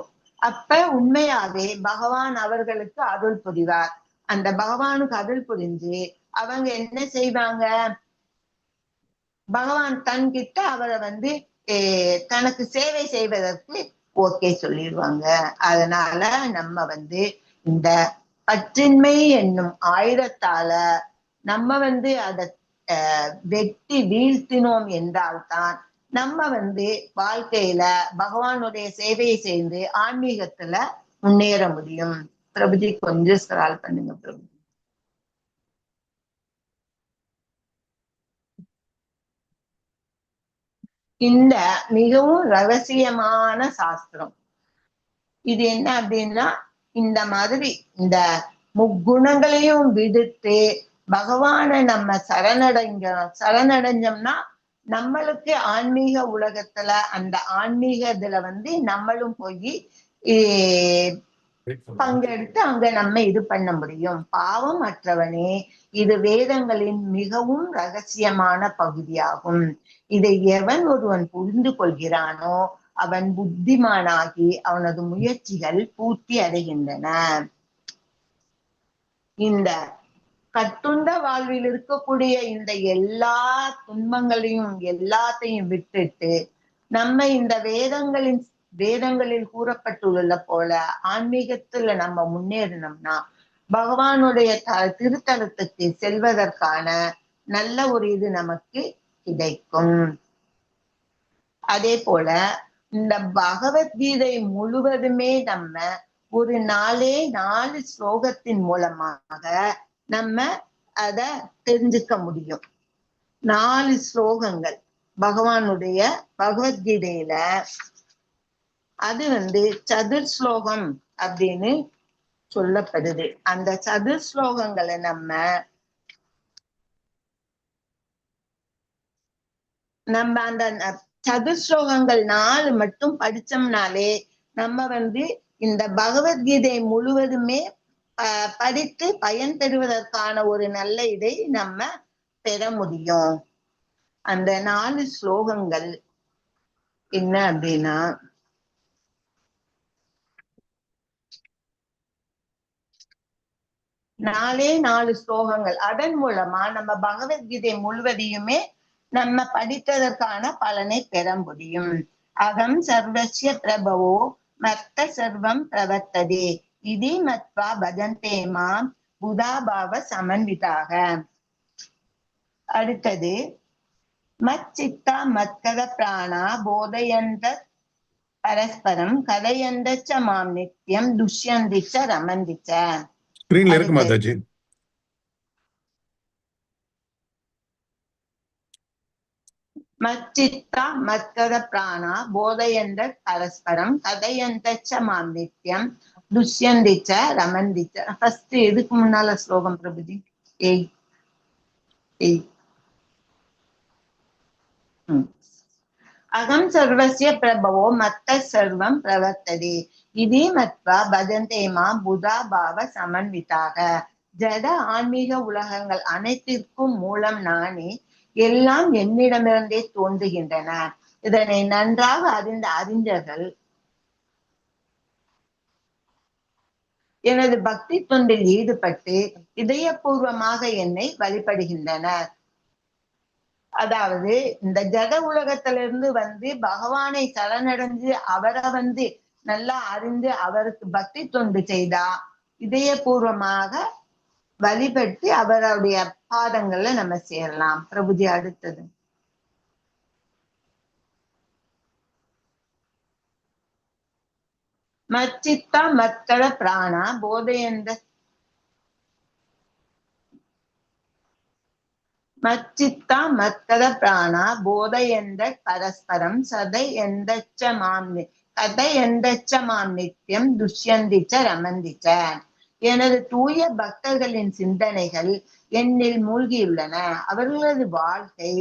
அப்ப உண்மையாவே பகவான் அவர்களுக்கு அருள் புரிவார். அந்த பகவானுக்கு அருள் புரிஞ்சு அவங்க என்ன செய்வாங்க, பகவான் தன்கிட்ட அவரை தனக்கு சேவை செய்வதற்கு ஓகே சொல்லிடுவாங்க. அதனால நம்ம இந்த பற்றின்மை என்னும் ஆயுதத்தால நம்ம அதை வெட்டி வீழ்த்தினோம் என்றால்தான் நம்ம வாழ்க்கையில பகவானுடைய சேவையை செய்து ஆன்மீகத்துல முன்னேற முடியும். பிரபுஜி கொஞ்சம் ஸ்க்ரால் பண்ணுங்க பிரபு. இந்த மிகவும் ரகசியமான சாஸ்திரம் இது என்ன அப்படின்னா, இந்த மாதிரி இந்த முக்குணங்களையும் விடுத்து பகவானை நம்ம சரணடைஞ்சோம்னா நம்மளுக்கு ஆன்மீக உலகத்துல அந்த ஆன்மீக இதுல நம்மளும் போய் பங்கெடுத்து அங்க நம்ம இது பண்ண முடியும். பாவம் அற்றவனே, இது வேதங்களின் மிகவும் ரகசியமான பகுதியாகும். இதை எவன் ஒருவன் புரிந்து கொள்கிறானோ அவன் புத்திமானாகி அவனது முயற்சிகள் பூர்த்தி அடைகின்றன. இந்த கட்டுண்ட வாழ்வில் இருக்கக்கூடிய இந்த எல்லா துன்பங்களையும் எல்லாத்தையும் விட்டுட்டு நம்ம இந்த வேதங்களில் கூறப்பட்டுள்ள போல ஆன்மீகத்துல நம்ம முன்னேறினோம்னா பகவானுடைய திருத்தலத்துக்கு செல்வதற்கான நல்ல ஒரு இது நமக்கு கிடைக்கும். அதே போல இந்த பகவத்கீதை முழுவதுமே நம்ம ஒரு 4 ஸ்லோகத்தின் மூலமாக நம்ம அத தெரிஞ்சுக்க முடியும். 4 ஸ்லோகங்கள் பகவானுடைய பகவத்கீதையில அது சதுர் ஸ்லோகம் அப்படின்னு சொல்லப்படுது. அந்த சதுர் ஸ்லோகங்களை நம்ம அந்த சதுர் ஸ்லோகங்கள் 4 மட்டும் படிச்சோம்னாலே நம்ம இந்த பகவத்கீதை முழுவதுமே படித்து பயன் பெறுவதற்கான ஒரு நல்ல இதை நம்ம பெற முடியும். அந்த 4 ஸ்லோகங்கள் என்ன அப்படின்னா, நாலு ஸ்லோகங்கள். அதன் மூலமா நம்ம பகவத்கீதை முழுவதையுமே நம்ம படித்ததற்கான பலனை பெற முடியும். அகம் சர்வஸ்ய பிரபவோ மத்த சர்வம் பிரவர்த்ததே இதி மத்வா பஜந்தே மாம் புதாபாவ சமன்விதாக. அடுத்தது மச்சித்தா மத்கத பிராணா போதயந்த பரஸ்பரம் கதையந்தச்ச மாம் நித்யம் துஷ்யந்திச்ச ரமந்திச்ச. ஸ்கிரீன்ல இருக்கு மாதாஜி. மச்சித்தா மத்கத பிராணா போதயந்த பரஸ்பரம் கதையந்தச்ச மாம் நித்யம் துஷ்யந்திச்ச ரமந்திச்ச. ஃபர்ஸ்ட் எதுக்கு முன்னால ஸ்லோகம் பிரபுஜி? அகம் சர்வஸ்ய பிரபவோ மத்த சர்வம் பிரவர்த்ததே இதி மத்வா பஜந்தே மாம் புதா பாவ சமன்விதாக. ஜட ஆன்மீக உலகங்கள் அனைத்திற்கும் மூலம் நானே, எல்லாம் என்னிடமிருந்தே தோன்றுகின்றன. இதனை நன்றாக அறிந்த அறிஞர்கள் எனது பக்தி தொண்டில் ஈடுபட்டு இதயபூர்வமாக என்னை வழிபடுகின்றனர். அதாவது இந்த ஜட உலகத்திலிருந்து பகவானை சரணடைஞ்சு அவரை நல்லா அறிந்து அவருக்கு பக்தி தொண்டு செய்தா இதயபூர்வமாக வழிபட்டு அவருடைய பாதங்கள்ல நம்ம சேரலாம். பிரபுஜி அடுத்தது. மச்சித்தா மத்கத பிராணா போதயந்த மச்சித்தா மத்கத பிராணா போதயந்த பரஸ்பரம் சதையந்தச்ச மாம் நித்யம் துஷ்யந்திச்ச ரமந்திச்ச. எனது தூய பக்தர்களின் சிந்தனைகள் என்னில் மூழ்கியுள்ளன. அவர்களது வாழ்க்கை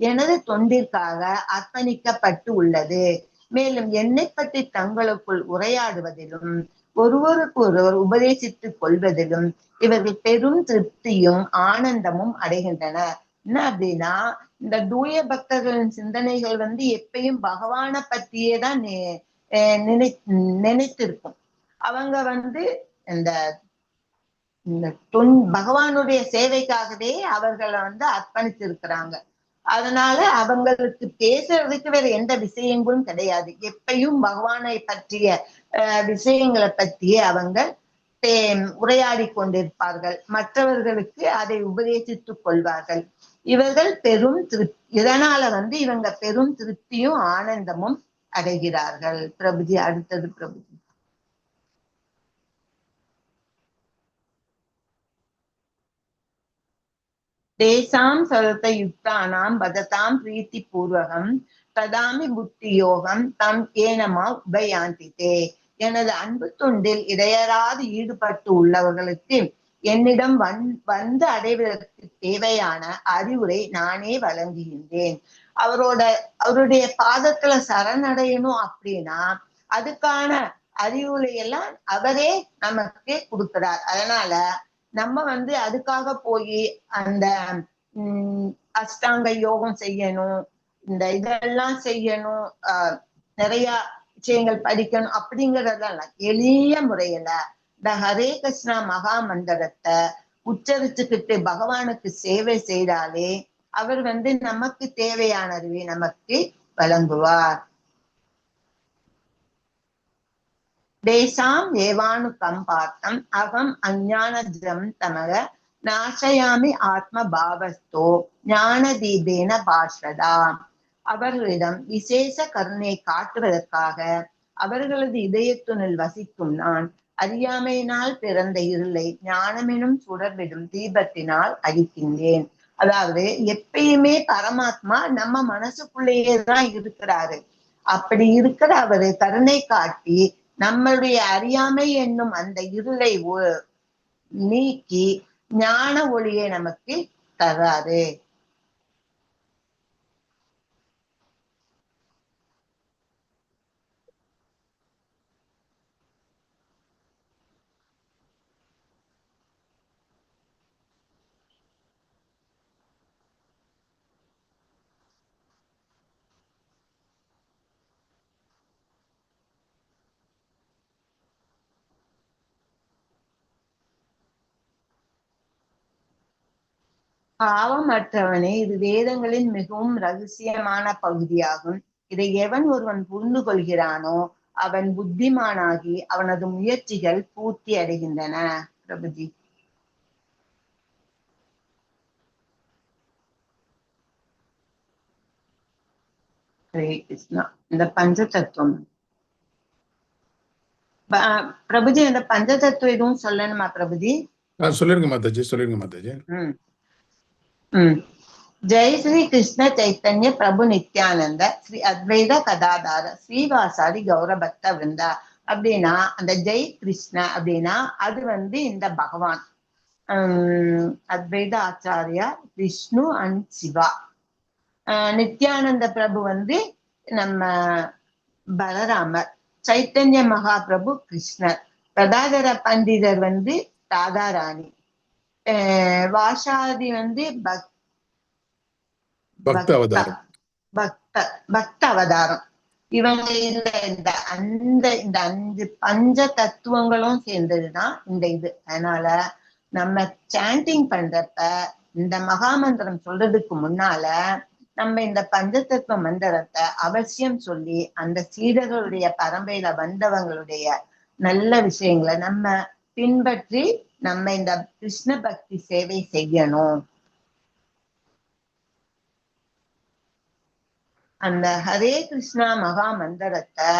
எனது தொண்டிற்காக அர்ப்பணிக்கப்பட்டு உள்ளது. மேலும் என்னை பற்றி தங்களுக்குள் உரையாடுவதிலும் ஒருவருக்கு ஒருவர் உபதேசித்துக் கொள்வதிலும் இவர்கள் பெரும் திருப்தியும் ஆனந்தமும் அடைகின்றனர். என்ன அப்படின்னா, இந்த தூய பக்தர்களின் சிந்தனைகள் எப்பயும் பகவானை பத்தியே தான் நினைத்திருக்கும். அவங்க இந்த இந்த பகவானுடைய சேவைக்காகவே அவர்களை அர்ப்பணித்திருக்கிறாங்க. அதனால அவங்களுக்கு பேசுறதுக்கு வேற எந்த விஷயங்களும் கிடையாது. எப்பயும் பகவானை பற்றிய விஷயங்களை பற்றியே அவங்க உரையாடி கொண்டிருப்பார்கள். மற்றவர்களுக்கு அதை உபதேசித்துக் கொள்வார்கள். இவர்கள் பெரும் இதனால இவங்க பெரும் திருப்தியும் ஆனந்தமும் அடைகிறார்கள். பிரபுஜி, அடுத்தது பிரபுஜி. தேசாம் சதத யுக்தானாம் வததாம் பிரீத்தி பூர்வகம் ததாமி புத்தி யோகம் தம் ஏனமா உபயாந்திதே. எனது அன்பு தொண்டில் இடையறாது ஈடுபட்டு உள்ளவர்களுக்கு என்னிடம் வந்து அடைவதற்கு தேவையான அறிவுரை நானே வழங்குகின்றேன். அவருடைய பாதத்துல சரணடையணும் அப்படின்னா அதுக்கான அறிவுரை எல்லாம் அவரே நமக்கு கொடுக்கிறார். அதனால நம்ம அதுக்காக போய் அந்த அஷ்டாங்க யோகம் செய்யணும், இந்த இதெல்லாம் செய்யணும், நிறைய விஷயங்கள் படிக்கணும் அப்படிங்கறதெல்லாம் எளிய முறையில இந்த ஹரே கிருஷ்ணா மகா மந்திரத்தை உச்சரிச்சுக்கிட்டு பகவானுக்கு சேவை செய்தாலே அவர் நமக்கு தேவையானதுவே நமக்கு வழங்குவார். தேசாம் ஏவானு கம்பார்த்தம் அகம் அஞ்ஞானஜம் தமக நாசயாமி ஆத்ம பாவஸ்தோ ஞான தீபேன பாஸ்வதா. அவர்களிடம் விசேஷ கருணை காட்டுவதற்காக அவர்களது இதயத்துணில் வசிக்கும் நான் அறியாமையினால் பிறந்த இருளை ஞானமெனும் சுடர்விடும் தீபத்தினால் அழிக்கின்றேன். அதாவது எப்பயுமே பரமாத்மா நம்ம மனசுக்குள்ளேயே தான் இருக்கிறாரு. அப்படி இருக்கிற அவரு கருணை காட்டி நம்மளுடைய அறியாமை என்னும் அந்த இருளை நீக்கி ஞான ஒளியை நமக்கு தராரு. பாவமற்றவனே, இது வேதங்களின் மிகவும் ரகசியமான பகுதியாகும். இதை எவன் ஒருவன் புரிந்து கொள்கிறானோ அவன் புத்திமானாகி அவனது முயற்சிகள் பூர்த்தி அடைகின்றன. பிரபுஜி. ஹரே கிருஷ்ணா. இந்த பஞ்ச தத்துவம் பிரபுஜி, இந்த பஞ்ச தத்துவம் எதுவும் சொல்லணுமா பிரபுஜி? சொல்லிருங்க மாதாஜி, சொல்லிருங்க மாதாஜி. ஜெய் ஸ்ரீ கிருஷ்ண சைத்தன்ய பிரபு நித்யானந்த ஸ்ரீ அத்வைத கதாதார ஸ்ரீவாசாரி கௌரபக்த விருந்தா. அப்படின்னா அந்த ஜெய் கிருஷ்ண அப்படின்னா அது இந்த பகவான் அத்வைத ஆச்சாரியா விஷ்ணு அண்ட் சிவா. நித்யானந்த பிரபு நம்ம பலராமர், சைத்தன்ய மகாபிரபு கிருஷ்ணர், கதாதர பண்டிதர் ராதாராணி, வாசாதி பக்த அவதாரம். இவங்க இந்த 5 பஞ்ச தத்துவங்களும் சேர்ந்ததுதான் இந்த இது. அதனால நம்ம சாண்டிங் பண்றப்ப இந்த மகாமந்திரம் சொல்றதுக்கு முன்னால நம்ம இந்த பஞ்சதத்துவ மந்திரத்தை அவசியம் சொல்லி அந்த சீடர்களுடைய பரம்பரையில வந்தவங்களுடைய நல்ல விஷயங்களை நம்ம பின்பற்றி நம்ம இந்த கிருஷ்ண பக்தி சேவை செய்யணும். அந்த ஹரே கிருஷ்ணா மகா மந்திரத்தை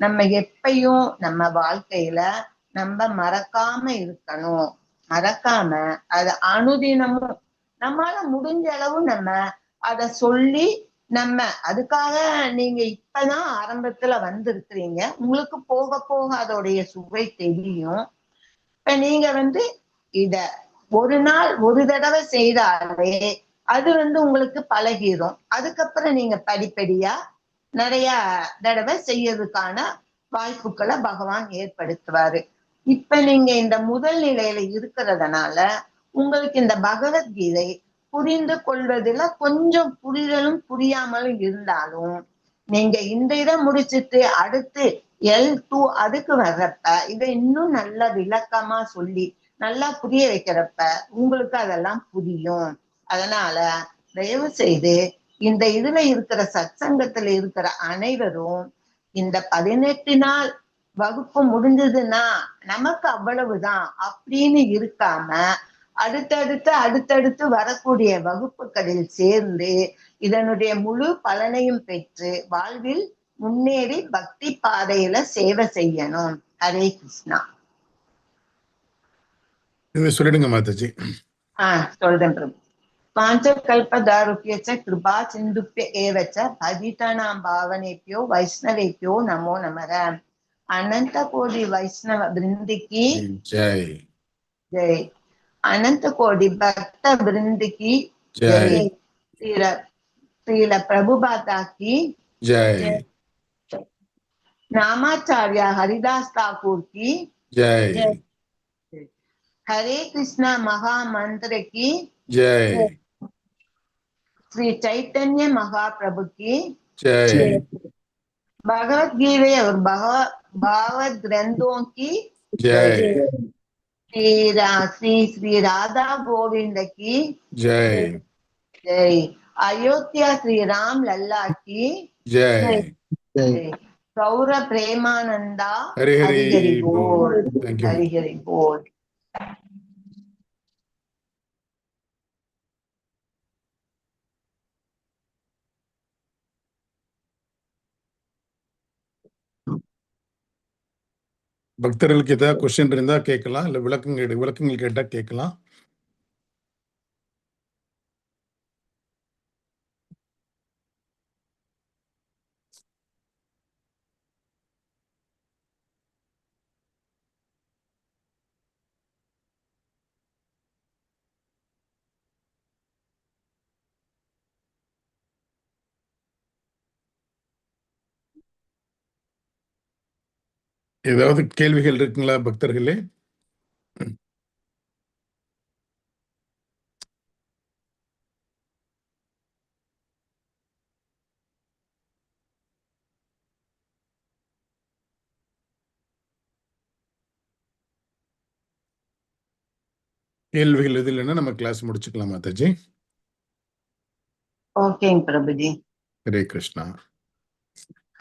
நம்ம எப்பயும் நம்ம வாழ்க்கையில நம்ம மறக்காம இருக்கணும். மறக்காம அத அனுதினமும் நம்மளால முடிஞ்ச அளவு நம்ம அத சொல்லி நம்ம அதுக்காக நீங்க இப்பதான் ஆரம்பத்துல வந்திருக்கிறீங்க. உங்களுக்கு போக போக அதோடைய சுவை தெரியும். இப்ப நீங்க இத ஒரு நாள் ஒரு தடவை செய்தாலே அது உங்களுக்கு பழகிரும். அதுக்கப்புறம் நீங்க படிப்படியா நிறைய தடவை செய்யறதுக்கான வாய்ப்புகளை பகவான் ஏற்படுத்துவாரு. இப்ப நீங்க இந்த முதல் நிலையில இருக்கிறதுனால உங்களுக்கு இந்த பகவத்கீதை புரிந்து கொள்வதில் கொஞ்சம் புரிதலும் புரியாமலும் இருந்தாலும் நீங்க இந்த இதை முடிச்சுட்டு அடுத்து L2 அதுக்கு வர்றப்ப இதை இன்னும் நல்லா விளக்கமா சொல்லி நல்லா புரிய வைக்கிறப்ப உங்களுக்கு அதெல்லாம் புரியும். அதனால தயவு செய்து இந்த இதுல இருக்கிற சத்சங்கத்துல இருக்கிற அனைவரும் இந்த 18 நாள் வகுப்பு முடிஞ்சதுன்னா நமக்கு அவ்வளவுதான் அப்படின்னு இருக்காம அடுத்தடுத்து வரக்கூடிய வகுப்புகளில் சேர்ந்து இதனுடைய முழு பலனையும் பெற்று வாழ்வில் முன்னேறி பக்தி பாதையில சேவை செய்யணும். ஹரே கிருஷ்ணா. சொல்லிடுங்க மாதாஜி. சொல்றேன் பிரபு. பாஞ்சகல்பதாருப்ய கிருபா சிந்துப்ய ஏவச்ச பதிதானாம் பாவனேபியோ வைஷ்ணவேபியோ நமோ நமக. அனந்த கோடி வைஷ்ணவ பிருந்திக்கு ஜெய். ஜெய். अनंत कोटि भक्त वृंद की जय. श्रील प्रभुपादा की जय. नामाचार्य हरिदास ठाकुर की जय. हरे कृष्णा महामंत्र की जय. श्री चैतन्य महाप्रभु की जय. भगवत गीता और भागवत ग्रंथों की जय. श्री राधा गोविंद की जय. जय. अयोध्या श्री राम लल्ला की जय. जय. गौर प्रेमानंदा हरि हरि बोल. हरि हरि बोल. பக்தர்களுக்கு ஏதாவது கொஸ்டின் இருந்தா கேட்கலாம், இல்ல விளக்கங்கள் கேட்டா கேட்கலாம். ஏதாவது கேள்விகள் இருக்குங்களா பக்தர்களே? கேள்விகள் எது இல்லைன்னா நம்ம கிளாஸ் முடிச்சுக்கலாம் மாதாஜி. ஓகேங்க பிரபுஜி. ஹரே கிருஷ்ணா.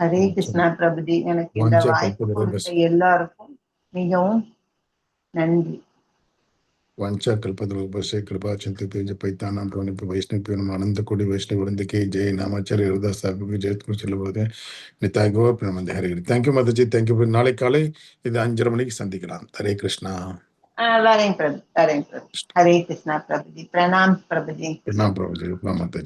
ஹரே கிருஷ்ணா பிரபுஜி. எனக்கு இந்த வாய்ப்பு கொடுத்த எல்லாருக்கும் மிகவும் நன்றி. वांछा कल्पतरुभ्यश्च कृपा चिंतिते जपैतानां प्रणिप वैष्णव्यो नमः अनंत कोटि वैष्णव वृंद के जय. नामाचार्य हरिदास ठाकुर जय कुशलबोधे निताय गो प्रमंद हरे. थैंक यू माताजी. Thank you. நாளை காலை இது 5:30 மணிக்கு சந்திக்கலாம். ஹரே கிருஷ்ணா. வரேன் பிரபு. வரேன் பிரபு. ஹரே கிருஷ்ணா பிரபுஜி. பிரணாம் பிரபுஜி. பிரணாம் பிரபுஜி. மாதாஜி.